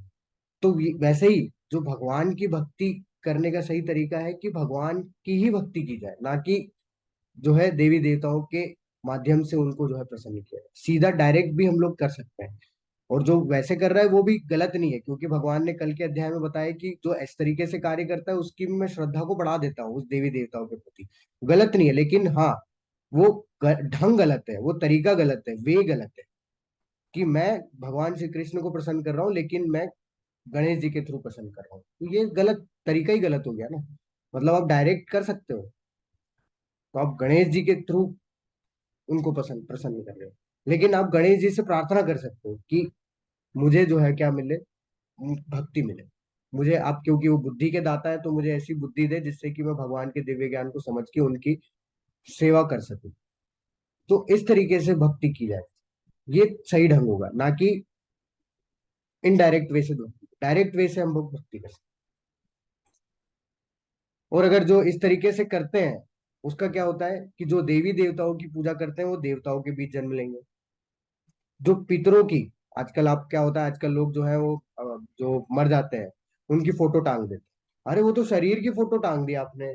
तो वैसे ही जो भगवान की भक्ति करने का सही तरीका है कि भगवान की ही भक्ति की जाए, ना कि जो है देवी देवताओं के माध्यम से उनको जो है प्रसन्न किया जाए। सीधा डायरेक्ट भी हम लोग कर सकते हैं, और जो वैसे कर रहा है वो भी गलत नहीं है, क्योंकि भगवान ने कल के अध्याय में बताया कि जो इस तरीके से कार्य करता है उसकी भी मैं श्रद्धा को बढ़ा देता हूँ उस देवी देवताओं के प्रति। गलत नहीं है, लेकिन हाँ, वो ढंग गलत है, वो तरीका गलत है, वे गलत है। कि मैं भगवान श्री कृष्ण को प्रसन्न कर रहा हूँ, लेकिन मैं गणेश जी के थ्रू प्रसन्न कर रहा हूँ, तो ये गलत तरीका ही गलत हो गया ना। मतलब आप डायरेक्ट कर सकते हो, तो आप गणेश जी के थ्रू उनको पसंद प्रसन्न कर रहे हो, लेकिन आप गणेश जी से प्रार्थना कर सकते हो कि मुझे जो है क्या मिले? भक्ति मिले मुझे आप, क्योंकि वो बुद्धि के दाता है, तो मुझे ऐसी बुद्धि दे जिससे कि मैं भगवान के दिव्य ज्ञान को समझ के उनकी सेवा कर सकूं। तो इस तरीके से भक्ति की जाए, ये सही ढंग होगा, ना कि इनडायरेक्ट वे से भक्ति। डायरेक्ट वे से हम लोग भक्ति कर सकते हैं। और अगर जो इस तरीके से करते हैं, उसका क्या होता है कि जो देवी देवताओं की पूजा करते हैं वो देवताओं के बीच जन्म लेंगे। जो पितरों की, आजकल आप क्या होता है, आजकल लोग जो है वो जो मर जाते हैं उनकी फोटो टांग देते हैं। अरे वो तो शरीर की फोटो टांग दी आपने,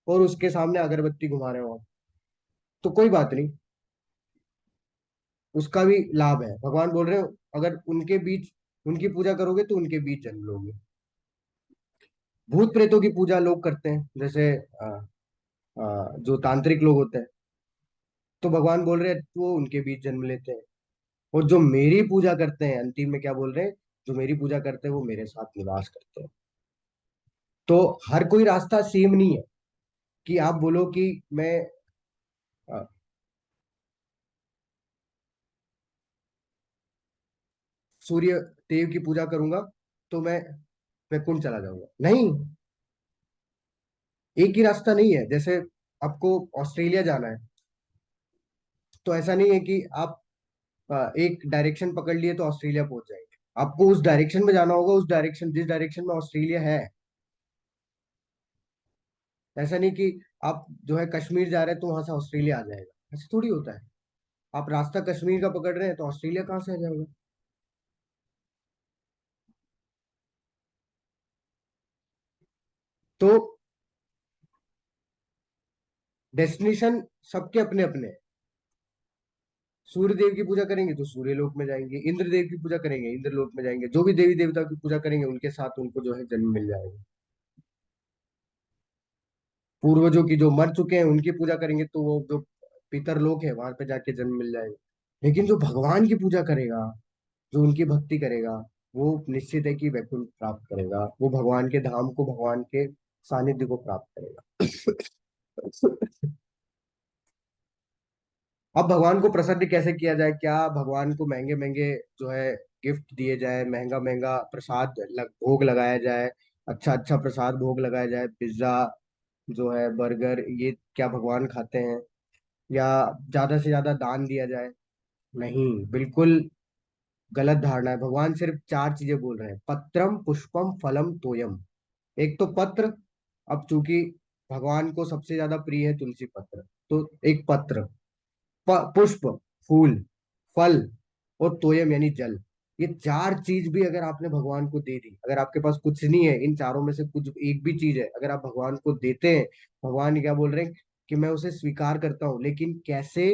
और उसके सामने अगरबत्ती घुमा रहे हो आप, तो कोई बात नहीं, उसका भी लाभ है। भगवान बोल रहे हो अगर उनके बीच उनकी पूजा करोगे तो उनके बीच जन्म लोगे। भूत प्रेतों की पूजा लोग करते हैं, जैसे जो तांत्रिक लोग होते हैं, तो भगवान बोल रहे हैं वो उनके बीच जन्म लेते हैं। और जो मेरी पूजा करते हैं, अंतिम में क्या बोल रहे हैं? जो मेरी पूजा करते हैं वो मेरे साथ निवास करते हैं। तो हर कोई रास्ता सेम नहीं है कि आप बोलो कि मैं अ, सूर्य देव की पूजा करूंगा तो मैं कुंड चला जाऊंगा, नहीं। एक ही रास्ता नहीं है। जैसे आपको ऑस्ट्रेलिया जाना है, तो ऐसा नहीं है कि आप एक डायरेक्शन पकड़ लिए तो ऑस्ट्रेलिया पहुंच जाएंगे। आपको उस डायरेक्शन में जाना होगा, उस डायरेक्शन, जिस डायरेक्शन में ऑस्ट्रेलिया है। ऐसा नहीं कि आप जो है कश्मीर जा रहे हैं तो वहां से ऑस्ट्रेलिया आ जाएगा, ऐसे थोड़ी होता है। आप रास्ता कश्मीर का पकड़ रहे हैं तो ऑस्ट्रेलिया कहाँ से आ जाएगा? तो डेस्टिनेशन सबके अपने अपने हैं। सूर्य देव की पूजा करेंगे तो सूर्य लोक में जाएंगे, इंद्र देव की पूजा करेंगे इंद्र लोक में जाएंगे, जो भी देवी देवता की पूजा करेंगे उनके साथ उनको जो है जन्म मिल जाएगा। पूर्वजों की जो मर चुके हैं उनकी पूजा करेंगे तो वो जो पितर लोक है वहां पे जाके जन्म मिल जाएगा। लेकिन जो भगवान की पूजा करेगा, जो उनकी भक्ति करेगा, वो निश्चित है कि वैकुंठ प्राप्त करेगा, वो भगवान के धाम को, भगवान के सानिध्य को प्राप्त करेगा। अब भगवान को प्रसन्न कैसे किया जाए? क्या भगवान को महंगे महंगे जो है गिफ्ट दिए जाए, महंगा महंगा प्रसाद भोग लगाया जाए, अच्छा अच्छा प्रसाद भोग लगाया जाए, पिज्जा जो है, बर्गर, ये क्या भगवान खाते हैं? या ज्यादा से ज्यादा दान दिया जाए? नहीं, बिल्कुल गलत धारणा है। भगवान सिर्फ चार चीजें बोल रहे हैं: पत्रम पुष्पम फलम तोयम। एक तो पत्र, अब चूंकि भगवान को सबसे ज्यादा प्रिय है तुलसी पत्र, तो एक पत्र, पुष्प, फूल, फल, और तोयम यानी जल। ये चार चीज भी अगर आपने भगवान को दे दी, अगर आपके पास कुछ नहीं है, इन चारों में से कुछ एक भी चीज है अगर आप भगवान को देते हैं, भगवान क्या बोल रहे हैं? कि मैं उसे स्वीकार करता हूँ, लेकिन कैसे?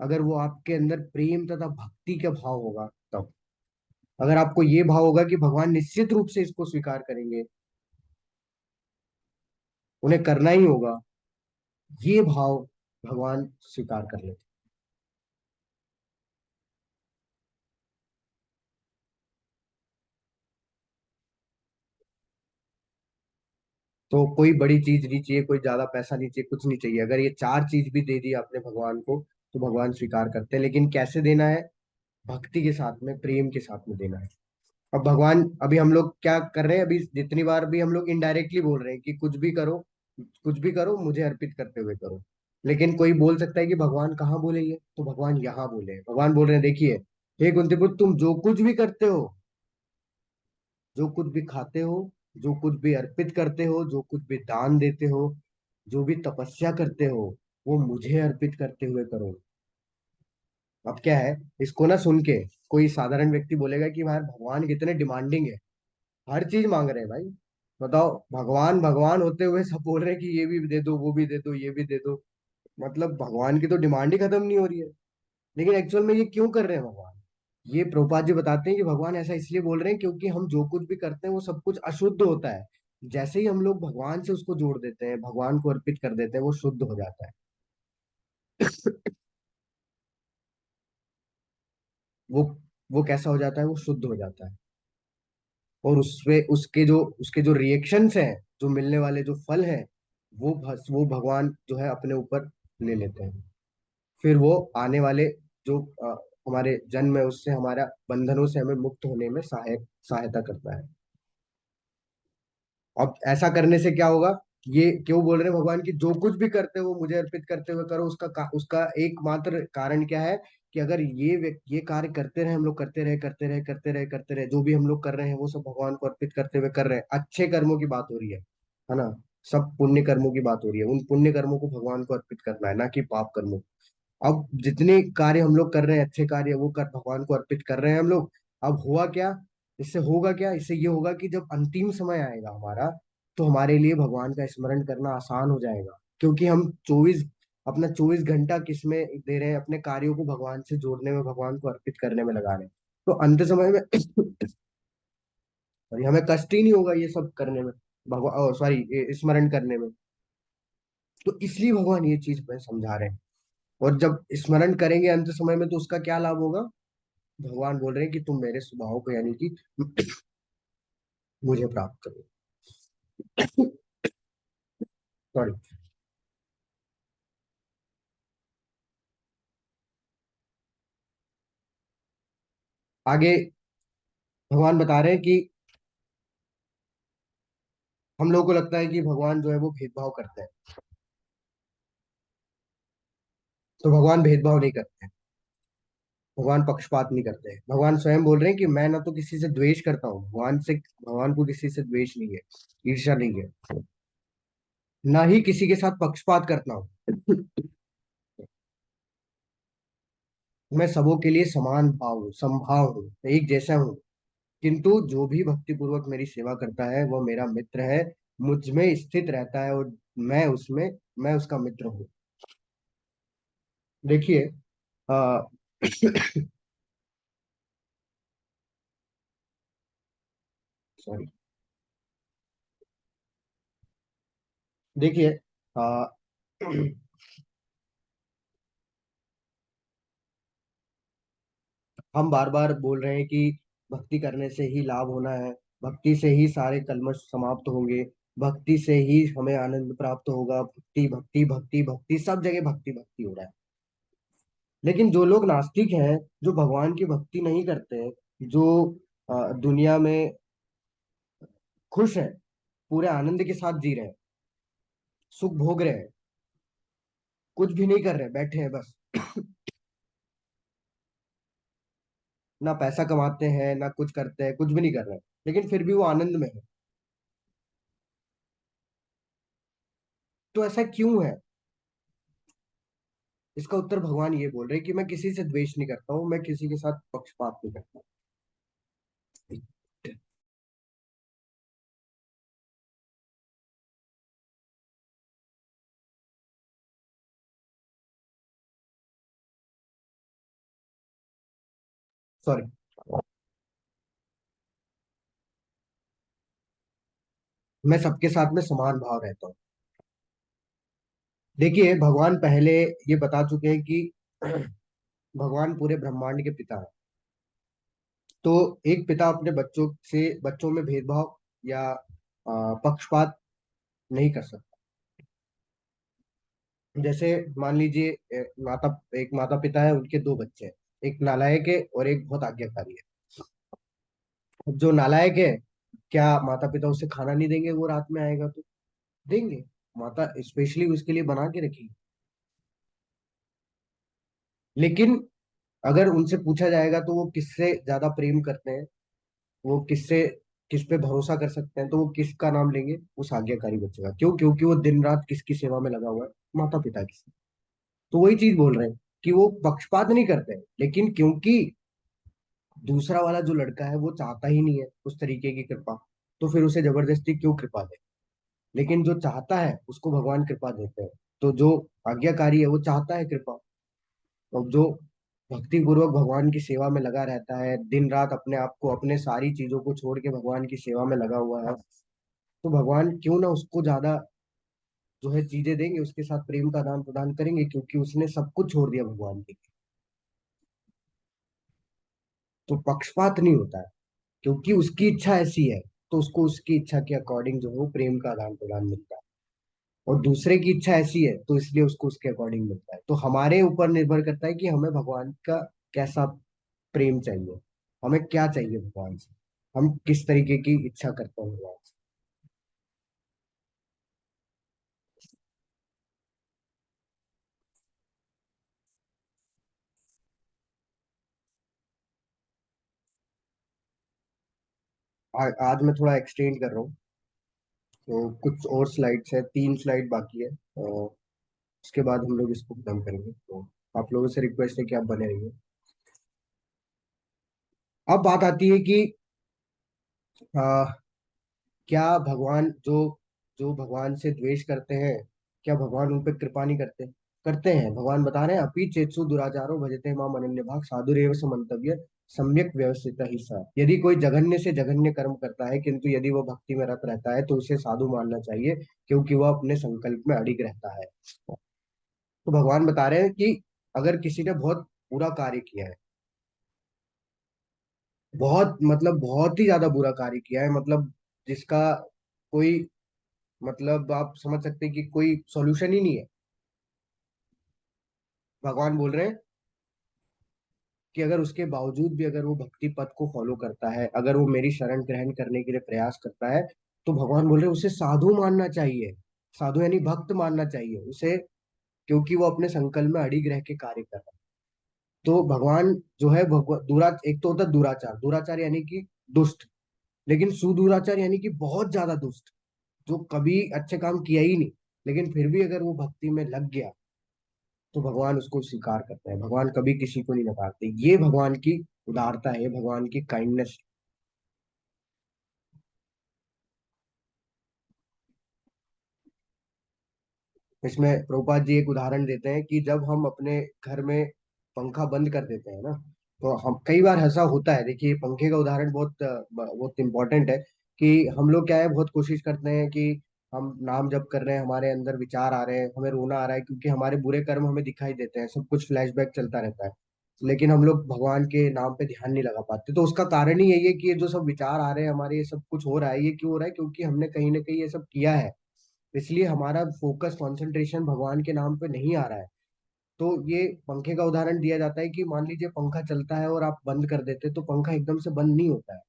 अगर वो आपके अंदर प्रेम तथा भक्ति का भाव होगा तब। अगर आपको ये भाव होगा कि भगवान निश्चित रूप से इसको स्वीकार करेंगे, उन्हें करना ही होगा, ये भाव भगवान स्वीकार कर लेते। तो कोई बड़ी चीज नहीं चाहिए, कोई ज्यादा पैसा नहीं चाहिए, कुछ नहीं चाहिए, अगर ये चार चीज भी दे दी आपने भगवान को, तो भगवान स्वीकार करते हैं। लेकिन कैसे देना है? भक्ति के साथ में, प्रेम के साथ में देना है। अब भगवान, अभी हम लोग क्या कर रहे हैं? अभी जितनी बार भी हम लोग इनडायरेक्टली बोल रहे हैं कि कुछ भी करो, कुछ भी करो, मुझे अर्पित करते हुए करो। लेकिन कोई बोल सकता है कि भगवान कहाँ बोले ये? तो भगवान यहाँ बोले हैं। भगवान बोल रहे हैं, देखिए हे कुंती पुत्र, तुम जो कुछ भी करते हो, जो कुछ भी खाते हो, जो कुछ भी अर्पित करते हो, जो कुछ भी दान देते हो, जो भी तपस्या करते हो, वो मुझे अर्पित करते हुए करो। अब क्या है, इसको ना सुन के कोई साधारण व्यक्ति बोलेगा कि यार भगवान कितने डिमांडिंग है, हर चीज मांग रहे हैं भाई। बताओ, भगवान भगवान होते हुए सब बोल रहे हैं कि ये भी दे दो, वो भी दे दो, ये भी दे दो। मतलब भगवान की तो डिमांड ही खत्म नहीं हो रही है। लेकिन एक्चुअल में ये क्यों कर रहे हैं भगवान? ये प्रभुपाद जी बताते हैं कि भगवान ऐसा इसलिए बोल रहे हैं क्योंकि हम जो कुछ भी करते हैं वो सब कुछ अशुद्ध होता है। जैसे ही हम लोग भगवान से उसको जोड़ देते हैं, भगवान को अर्पित कर देते हैं, वो शुद्ध हो जाता है। वो वो कैसा हो जाता है? वो शुद्ध हो जाता है। और उसपे उसके जो रिएक्शंस हैं, जो मिलने वाले जो फल हैं, वो भगवान जो है अपने ऊपर ले लेते हैं। फिर वो आने वाले जो हमारे जन्म है, उससे हमारा बंधनों से हमें मुक्त होने में सहायता करता है। अब ऐसा करने से क्या होगा? ये क्यों बोल रहे हैं भगवान की जो कुछ भी करते हो मुझे अर्पित करते हुए करो? उसका एकमात्र कारण क्या है? कि अगर ये कार्य करते रहे, हम लोग करते रहे, करते रहे, करते रहे, करते रहे, जो भी हम लोग कर रहे हैं वो सब भगवान को अर्पित करते हुए कर रहे हैं, अच्छे कर्मों की बात हो रही है ना? सब पुण्य कर्मों की बात हो रही है, उन पुण्य कर्मों को भगवान को अर्पित करना है, ना कि पाप कर्मों। अब जितने कार्य हम लोग कर रहे हैं, अच्छे कार्य, वो कर भगवान को अर्पित कर रहे हैं हम लोग। अब हुआ क्या? इससे होगा क्या? इससे ये होगा कि जब अंतिम समय आएगा हमारा, तो हमारे लिए भगवान का स्मरण करना आसान हो जाएगा, क्योंकि हम 24 घंटा किसमें दे रहे हैं? अपने कार्यों को भगवान से जोड़ने में, भगवान को अर्पित करने में लगा रहे हैं। तो अंत समय में सॉरी, हमें कष्ट ही नहीं होगा ये सब करने में, भगवान सॉरी स्मरण करने में। तो इसलिए भगवान ये चीज में समझा रहे हैं। और जब स्मरण करेंगे अंत समय में, तो उसका क्या लाभ होगा? भगवान बोल रहे हैं कि तुम मेरे स्वभाव को, यानी कि मुझे प्राप्त करो। सॉरी। आगे भगवान बता रहे हैं कि हम लोगों को लगता है कि भगवान जो है वो भेदभाव करते हैं। तो भगवान भेदभाव नहीं करते हैं, भगवान पक्षपात नहीं करते हैं। भगवान स्वयं बोल रहे हैं कि मैं ना तो किसी से द्वेष करता हूँ, भगवान को किसी से द्वेष नहीं है, ईर्ष्या नहीं है, ना ही किसी के साथ पक्षपात करता हूँ। मैं सबों के लिए समान भाव हूँ, समभाव हूँ, एक जैसा हूँ। किंतु जो भी भक्ति पूर्वक मेरी सेवा करता है वह मेरा मित्र है, मुझ में स्थित रहता है, और मैं उसमें मैं उसका मित्र हूँ। देखिए, आ, सॉरी, देखिए, आ, हम बार बार बोल रहे हैं कि भक्ति करने से ही लाभ होना है, भक्ति से ही सारे कल्मश समाप्त होंगे, भक्ति से ही हमें आनंद प्राप्त होगा, भक्ति भक्ति भक्ति भक्ति, सब जगह भक्ति भक्ति हो रहा है। लेकिन जो लोग नास्तिक हैं, जो भगवान की भक्ति नहीं करते, जो दुनिया में खुश है, पूरे आनंद के साथ जी रहे हैं, सुख भोग रहे हैं, कुछ भी नहीं कर रहे, बैठे हैं बस, ना पैसा कमाते हैं ना कुछ करते हैं, कुछ भी नहीं कर रहे हैं, लेकिन फिर भी वो आनंद में है, तो ऐसा क्यों है? इसका उत्तर भगवान ये बोल रहे हैं कि मैं किसी से द्वेष नहीं करता हूँ, मैं किसी के साथ पक्षपात नहीं करता। सॉरी। मैं सबके साथ में समान भाव रहता हूँ। देखिए, भगवान पहले ये बता चुके हैं कि भगवान पूरे ब्रह्मांड के पिता है। तो एक पिता अपने बच्चों में भेदभाव या पक्षपात नहीं कर सकता। जैसे मान लीजिए, एक माता पिता है, उनके दो बच्चे हैं, एक नालायक है और एक बहुत आज्ञाकारी है। जो नालायक है, क्या माता पिता उसे खाना नहीं देंगे? वो रात में आएगा तो देंगे, माता स्पेशली उसके लिए बना के रखेगी। लेकिन अगर उनसे पूछा जाएगा तो वो किससे ज्यादा प्रेम करते हैं, वो किस पे भरोसा कर सकते हैं, तो वो किसका नाम लेंगे? उस आज्ञाकारी बच्चे का। क्यों? क्योंकि वो दिन रात किसकी सेवा में लगा हुआ है? माता पिता की। तो वही चीज बोल रहे हैं कि वो पक्षपात नहीं करते हैं, लेकिन क्योंकि दूसरा वाला जो लड़का है वो चाहता ही नहीं है उस तरीके की कृपा, तो फिर उसे जबरदस्ती क्यों कृपा दे? लेकिन जो चाहता है उसको भगवान कृपा देते हैं। तो जो आज्ञाकारी है वो चाहता है कृपा, और जो भक्ति पूर्वक भगवान की सेवा में लगा रहता है, दिन रात अपने आप को, अपने सारी चीजों को छोड़ के भगवान की सेवा में लगा हुआ है, तो भगवान क्यों ना उसको ज्यादा जो है चीजें देंगे, उसके साथ प्रेम का आदान प्रदान करेंगे, क्योंकि उसने सब कुछ छोड़ दिया भगवान के लिए। तो पक्षपात नहीं होता है, क्योंकि उसकी इच्छा ऐसी है, तो उसको उसकी इच्छा के अकॉर्डिंग जो है वो प्रेम का आदान प्रदान मिलता है। और दूसरे की इच्छा ऐसी है तो इसलिए उसको उसके अकॉर्डिंग मिलता है। तो हमारे ऊपर निर्भर करता है कि हमें भगवान का कैसा प्रेम चाहिए, हमें क्या चाहिए भगवान से, हम किस तरीके की इच्छा करते हैं भगवान से। आज मैं थोड़ा एक्सटेंड कर रहा हूँ, तो कुछ और स्लाइड्स है, 3 स्लाइड बाकी है, और उसके बाद हम लोग इसको खत्म करेंगे। तो आप लोगों से रिक्वेस्ट है कि आप बने रहिए। अब बात आती है कि क्या भगवान जो जो भगवान से द्वेष करते हैं, क्या भगवान उन पर कृपा नहीं करते? करते हैं। भगवान बता रहे हैं, अपि चेत्सु दुराचारो भजते माम अनन्य भाग साधुरेव समन्तव्य सम्यक व्यवस्थित ही सा। यदि कोई जघन्य से जघन्य कर्म करता है, किंतु यदि वह भक्ति में रत रहता है, तो उसे साधु मानना चाहिए, क्योंकि वह अपने संकल्प में अडिग रहता है। तो भगवान बता रहे हैं कि अगर किसी ने बहुत बुरा कार्य किया है, बहुत मतलब बहुत ही ज्यादा बुरा कार्य किया है, मतलब जिसका कोई, मतलब आप समझ सकते हैं कि कोई सॉल्यूशन ही नहीं है, भगवान बोल रहे हैं कि अगर उसके बावजूद भी अगर वो भक्ति पथ को फॉलो करता है, अगर वो मेरी शरण ग्रहण करने के लिए प्रयास करता है, तो भगवान बोल रहे हैं उसे साधु मानना चाहिए। साधु यानी भक्त मानना चाहिए उसे, क्योंकि वो अपने संकल्प में अड़िग रह के कार्य कर रहा है। तो भगवान जो है, भगवान एक तो होता है दुराचार, दुराचार यानी कि दुष्ट, लेकिन सुदुराचार यानी कि बहुत ज्यादा दुष्ट, जो कभी अच्छे काम किया ही नहीं, लेकिन फिर भी अगर वो भक्ति में लग गया, तो भगवान उसको स्वीकार करते हैं। भगवान कभी किसी को नहीं नकारते। ये भगवान की उदारता है, भगवान की काइंडनेस। इसमें प्रभुपाद जी एक उदाहरण देते हैं कि जब हम अपने घर में पंखा बंद कर देते हैं ना, तो हम कई बार ऐसा होता है। देखिए, पंखे का उदाहरण बहुत इंपॉर्टेंट है, कि हम लोग क्या है, बहुत कोशिश करते हैं कि हम नाम जप कर रहे हैं, हमारे अंदर विचार आ रहे हैं, हमें रोना आ रहा है, क्योंकि हमारे बुरे कर्म हमें दिखाई देते हैं, सब कुछ फ्लैशबैक चलता रहता है। लेकिन हम लोग भगवान के नाम पे ध्यान नहीं लगा पाते। तो उसका कारण ही यही है कि ये जो सब विचार आ रहे हैं हमारे, ये सब कुछ हो रहा है, ये क्यों हो रहा है? क्योंकि हमने कहीं ना कहीं ये सब किया है। इसलिए हमारा फोकस, कंसंट्रेशन भगवान के नाम पे नहीं आ रहा है। तो ये पंखे का उदाहरण दिया जाता है कि मान लीजिए पंखा चलता है और आप बंद कर देते, तो पंखा एकदम से बंद नहीं होता है।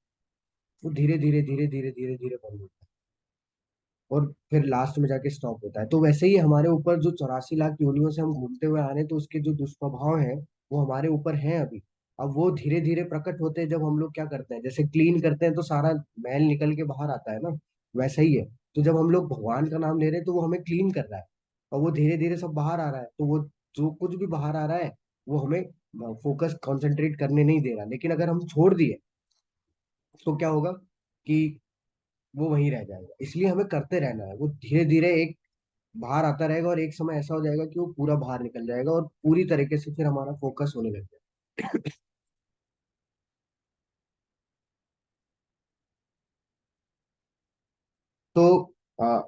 वो धीरे धीरे धीरे धीरे धीरे धीरे बंद होता है और फिर लास्ट में जाके स्टॉप होता है। तो वैसे ही हमारे ऊपर जो 84 लाख योनियों से हम घूमते हुए आ रहे हैं, तो उसके जो दुष्प्रभाव हैं वो हमारे ऊपर हैं अभी। अब वो धीरे धीरे प्रकट होते हैं जब हम लोग क्या करते हैं, जैसे क्लीन करते हैं तो सारा मैल निकल के बाहर आता है ना, वैसा ही है। तो जब हम लोग भगवान का नाम ले रहे हैं तो वो हमें क्लीन कर रहा है, और वो धीरे धीरे सब बाहर आ रहा है। तो वो जो कुछ भी बाहर आ रहा है वो हमें फोकस कंसंट्रेट करने नहीं दे रहा। लेकिन अगर हम छोड़ दिए तो क्या होगा कि वो वहीं रह जाएगा। इसलिए हमें करते रहना है। वो धीरे धीरे एक बाहर आता रहेगा और एक समय ऐसा हो जाएगा कि वो पूरा बाहर निकल जाएगा और पूरी तरीके से फिर हमारा फोकस होने लग जाएगा। तो आ,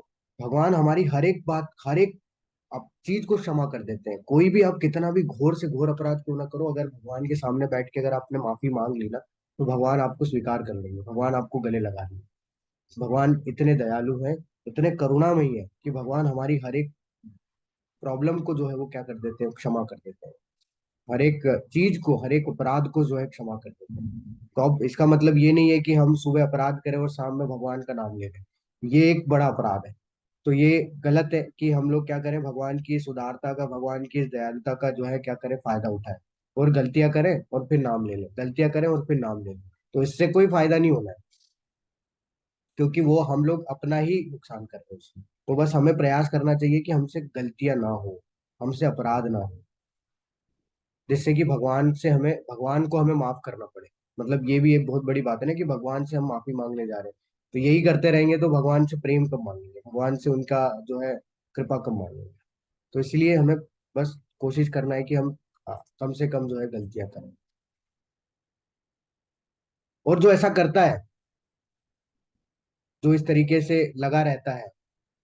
भगवान हमारी हर एक बात, हर एक आप चीज को क्षमा कर देते हैं। कोई भी आप कितना भी घोर से घोर अपराध क्यों ना करो, अगर भगवान के सामने बैठ के अगर आपने माफी मांग ली ना, तो भगवान आपको स्वीकार कर लेंगे, भगवान आपको गले लगा लेंगे। भगवान इतने दयालु हैं, इतने करुणामयी है कि भगवान हमारी हर एक प्रॉब्लम को जो है वो क्या कर देते हैं, क्षमा कर देते हैं। हर एक चीज को, हर एक अपराध को जो है क्षमा कर देते हैं। तो अब इसका मतलब ये नहीं है कि हम सुबह अपराध करें और शाम में भगवान का नाम ले लें। ये एक बड़ा अपराध है। तो ये गलत है कि हम लोग क्या करें, भगवान की इस उदारता का, भगवान की इस दयालुता का जो है क्या करें, फायदा उठाएं और गलतियां करें और फिर नाम ले लें, गलतियां करें और फिर नाम ले लें। तो इससे कोई फायदा नहीं होना है, क्योंकि वो हम लोग अपना ही नुकसान कर रहे हैं उसमें। तो बस हमें प्रयास करना चाहिए कि हमसे गलतियां ना हो, हमसे अपराध ना हो, जिससे कि भगवान से हमें, भगवान को हमें माफ करना पड़े। मतलब ये भी एक बहुत बड़ी बात है ना कि भगवान से हम माफी मांगने जा रहे हैं। तो यही करते रहेंगे तो भगवान से प्रेम कब मांगेंगे, भगवान से उनका जो है कृपा कब मांगेंगे। तो इसलिए हमें बस कोशिश करना है कि हम कम से कम जो है गलतियां करें। और जो ऐसा करता है, जो इस तरीके से लगा रहता है,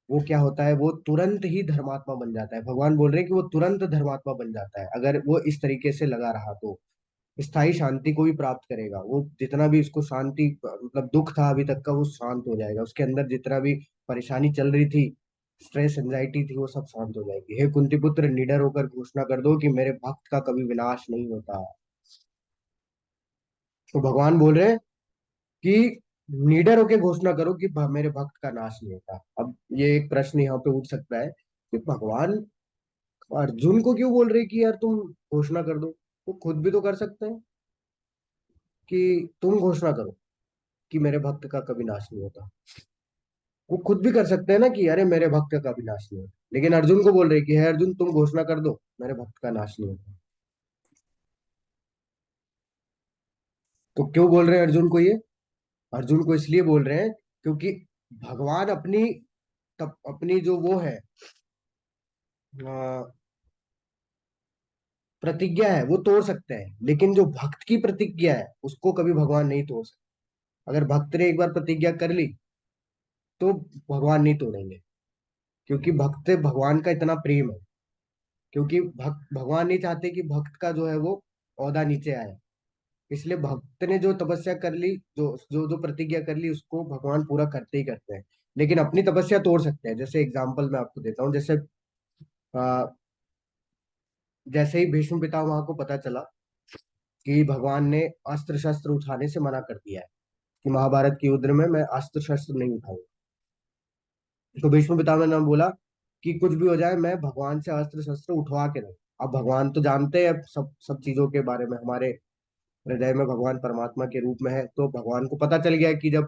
वो क्या होता है, वो तुरंत ही धर्मात्मा बन जाता है। भगवान बोल रहे हैं कि वो तुरंत धर्मात्मा बन जाता है अगर वो इस तरीके से लगा रहा तो। स्थायी शांति को भी प्राप्त करेगा वो। जितना भी उसको शांति, मतलब दुख था अभी तक का, वो शांत हो जाएगा। उसके अंदर जितना भी परेशानी चल रही थी, स्ट्रेस एंजाइटी थी, वो सब शांत हो जाएगी। हे कुंती पुत्र, निडर होकर घोषणा कर दो कि मेरे भक्त का कभी विनाश नहीं होता। तो भगवान बोल रहे हैं कि निडर होकर घोषणा करो कि मेरे भक्त का नाश नहीं होता। अब ये एक प्रश्न यहाँ पे उठ सकता है कि भगवान अर्जुन को क्यों बोल रहे कि यार तुम घोषणा कर दो? वो खुद भी तो कर सकते हैं कि तुम घोषणा करो कि मेरे भक्त का कभी नाश नहीं होता। वो खुद भी कर सकते हैं ना कि अरे मेरे भक्त का कभी नाश नहीं होता। लेकिन अर्जुन को बोल रहे कि हे अर्जुन, तुम घोषणा कर दो मेरे भक्त का नाश नहीं होता। तो क्यों बोल रहे हैं अर्जुन को ये? अर्जुन को इसलिए बोल रहे हैं क्योंकि भगवान अपनी, तब अपनी जो वो है प्रतिज्ञा है, वो तोड़ सकते हैं। लेकिन जो भक्त की प्रतिज्ञा है उसको कभी भगवान नहीं तोड़ सकते। अगर भक्त ने एक बार प्रतिज्ञा कर ली तो भगवान नहीं तोड़ेंगे, क्योंकि भक्त भगवान का इतना प्रेम है। क्योंकि भक्त, भगवान नहीं चाहते कि भक्त का जो है वो ओहदा नीचे आए। इसलिए भक्त ने जो तपस्या कर ली, जो जो जो प्रतिज्ञा कर ली, उसको भगवान पूरा करते ही करते हैं। लेकिन अपनी तपस्या तोड़ सकते हैं। जैसे एग्जाम्पल मैं आपको देता हूँ, जैसे आ, जैसे ही भीष्म पितामह को पता चला कि भगवान ने अस्त्र शस्त्र उठाने से मना कर दिया है, कि महाभारत के युद्ध में मैं अस्त्र शस्त्र नहीं उठाऊंगा, तो भीष्म पितामह ने बोला कि कुछ भी हो जाए मैं भगवान से अस्त्र शस्त्र उठवा के रहूं। अब भगवान तो जानते हैं सब सब चीजों के बारे में, हमारे हृदय में भगवान परमात्मा के रूप में है। तो भगवान को पता चल गया कि जब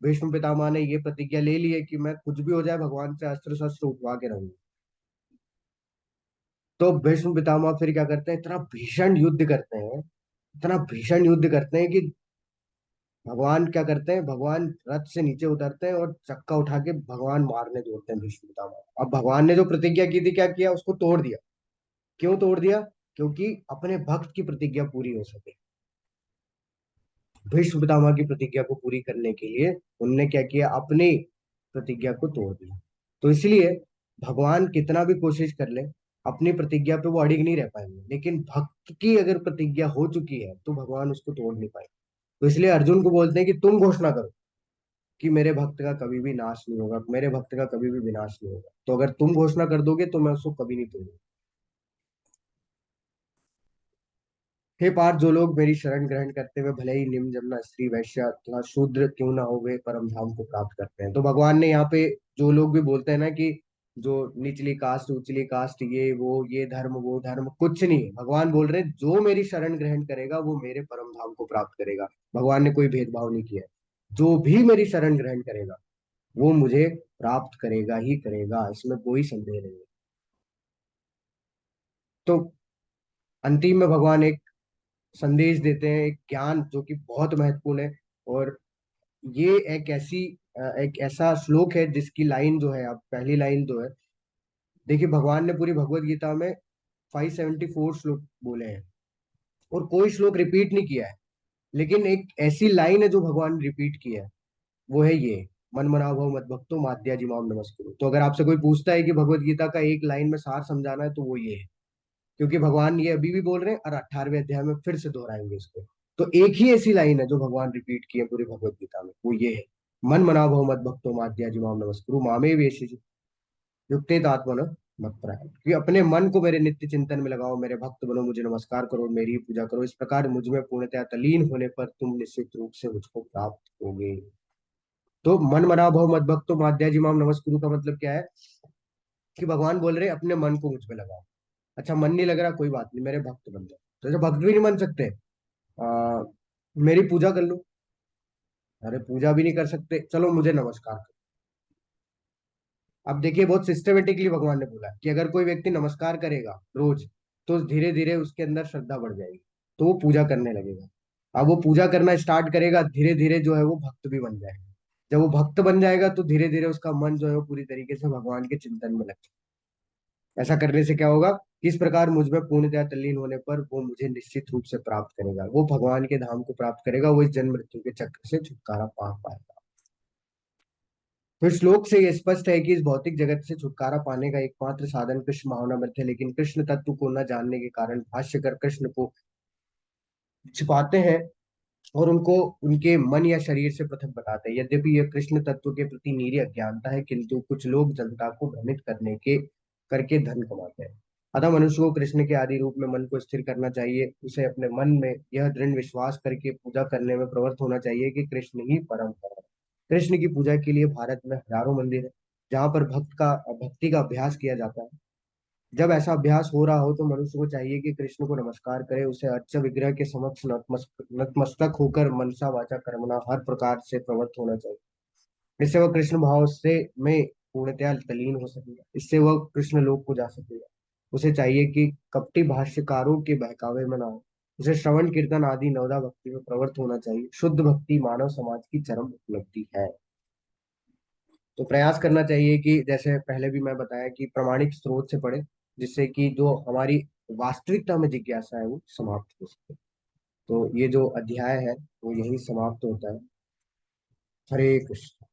भीष्म पितामह ने ये प्रतिज्ञा ले ली है कि मैं कुछ भी हो जाए भगवान से अस्त्र शस्त्र उठवा के रहूंगा, तो भीष्म पितामह फिर क्या करते हैं, इतना भीषण युद्ध करते हैं, इतना भीषण युद्ध करते हैं कि भगवान क्या करते हैं, भगवान रथ से नीचे उतरते हैं और चक्का उठा के भगवान मारने दौड़ते हैं भीष्म पितामह। अब भगवान ने जो प्रतिज्ञा की थी क्या किया, उसको तोड़ दिया। क्यों तोड़ दिया? क्योंकि अपने भक्त की प्रतिज्ञा पूरी हो सके। भीष्म पितामह की प्रतिज्ञा को पूरी करने के लिए उनने क्या किया, अपनी प्रतिज्ञा को तोड़ दिया। तो इसलिए भगवान कितना भी कोशिश कर ले, अपनी प्रतिज्ञा पे वो अड़िग नहीं रह पाएंगे, लेकिन भक्त की अगर प्रतिज्ञा हो चुकी है तो भगवान उसको तोड़ नहीं पाएंगे। तो इसलिए अर्जुन को बोलते हैं कि तुम घोषणा करो कि मेरे भक्त का कभी भी नाश नहीं होगा, मेरे भक्त का कभी भी विनाश नहीं होगा। तो अगर तुम घोषणा कर दोगे तो मैं उसको कभी नहीं तोड़ूंगा। हे पार्थ, जो लोग मेरी शरण ग्रहण करते हुए भले ही निम्न जन्म स्त्री वैश्य तथा शूद्र क्यों ना हो, वे परम धाम को प्राप्त करते हैं। तो भगवान ने यहाँ पे, जो लोग भी बोलते हैं ना कि जो निचली कास्ट उचली कास्ट, ये वो, ये धर्म वो धर्म, कुछ नहीं है। भगवान बोल रहे हैं जो मेरी शरण ग्रहण करेगा वो मेरे परम धाम को प्राप्त करेगा। भगवान ने कोई भेदभाव नहीं किया है। जो भी मेरी शरण ग्रहण करेगा वो मुझे प्राप्त करेगा ही करेगा, इसमें कोई संदेह नहीं है। तो अंतिम में भगवान एक संदेश देते हैं, एक ज्ञान जो कि बहुत महत्वपूर्ण है। और ये एक ऐसा श्लोक है जिसकी लाइन जो है, अब पहली लाइन जो है, देखिए भगवान ने पूरी भगवत गीता में 574 श्लोक बोले हैं और कोई श्लोक रिपीट नहीं किया है। लेकिन एक ऐसी लाइन है जो भगवान ने रिपीट किया है, वो है ये, मन मना भव मत भक्तो माद्या जिमाम नमस्कुरु। तो अगर आपसे कोई पूछता है कि भगवत गीता का एक लाइन में सार समझाना है तो वो ये है, क्योंकि भगवान ये अभी भी बोल रहे हैं और 18वें अध्याय में फिर से दोहराएंगे इसको। तो एक ही ऐसी लाइन है जो भगवान रिपीट किए पूरी भगवत गीता में, वो ये है, मन मना भव मत भक्तो माद्या जिमाम नमस्कुरु मामे वेश युक्तेत आत्मन मत प्रहर, कि अपने मन को मेरे नित्य चिंतन में लगाओ, मेरे भक्त बनो, मुझे नमस्कार करो, मेरी पूजा करो। इस प्रकार मुझ में पूर्णतया तलीन होने पर तुम निश्चित रूप से मुझको प्राप्त होगे। तो मन मना भव मत भक्तो माद्या जिमाम नमस्कुरु का मतलब क्या है, कि भगवान बोल रहे हैं अपने मन को मुझ में लगाओ। अच्छा, मन नहीं लग रहा, कोई बात नहीं, मेरे भक्त बन जाओ। तो ऐसे भक्त भी नहीं बन सकते, आ, मेरी पूजा कर लो। अरे पूजा भी नहीं कर सकते, चलो मुझे नमस्कार करो। अब देखिए बहुत सिस्टमेटिकली भगवान ने बोला कि अगर कोई व्यक्ति नमस्कार करेगा रोज तो धीरे धीरे उसके अंदर श्रद्धा बढ़ जाएगी, तो वो पूजा करने लगेगा। अब वो पूजा करना स्टार्ट करेगा, धीरे धीरे जो है वो भक्त भी बन जाएगा। जब वो भक्त बन जाएगा तो धीरे धीरे उसका मन जो है वो पूरी तरीके से भगवान के चिंतन में लग जाएगा। ऐसा करने से क्या होगा, किस प्रकार मुझ में पूर्णतया तल्लीन होने पर वो मुझे निश्चित रूप से प्राप्त करेगा, वो भगवान के धाम को प्राप्त करेगा, वो इस जन्म मृत्यु के चक्र से छुटकारा पा पाएगा। तो इस श्लोक से ये स्पष्ट है कि इस भौतिक जगत से छुटकारा पाने का एकमात्र साधन कृष्ण भावनामृत है, लेकिन कृष्ण तत्व को न जानने के कारण भाष्यकर कृष्ण को छिपाते हैं और उनको उनके मन या शरीर से पृथक बताते हैं। यद्यपि यह कृष्ण तत्व के प्रति निरी अज्ञानता है, किंतु कुछ लोग जनता को भ्रमित करने के करके धन कमाते हैं। अतः मनुष्य को कृष्ण के आदि रूप में मन को स्थिर करना चाहिए। उसे अपने मन में यह दृढ़ विश्वास करके पूजा करने में प्रवृत्त होना चाहिए कि कृष्ण ही परम है। कृष्ण की पूजा के लिए भारत में हजारों मंदिर है जहाँ पर भक्ति का अभ्यास किया जाता है। जब ऐसा अभ्यास हो रहा हो तो मनुष्य को चाहिए कि कृष्ण को नमस्कार करे, उसे अर्च विग्रह के समक्ष नतमस्तक होकर मनसा वाचा कर्मणा हर प्रकार से प्रवृत्त होना चाहिए। इससे वह कृष्ण भाव से में पूर्णतया तलीन हो सकेगा, इससे वह कृष्ण लोक को जा सकेगा। उसे चाहिए कि कपटी भाष्यकारों के बहकावे में ना हो, उसे श्रवण कीर्तन आदि नवदा भक्ति में प्रवृत्त होना चाहिए। शुद्ध भक्ति मानव समाज की चरम उपलब्धि है। तो प्रयास करना चाहिए कि जैसे पहले भी मैं बताया कि प्रामाणिक स्रोत से पढ़े, जिससे कि जो हमारी वास्तविकता में जिज्ञासा है वो समाप्त हो सके। तो ये जो अध्याय है वो यही समाप्त होता है। हरे कृष्ण।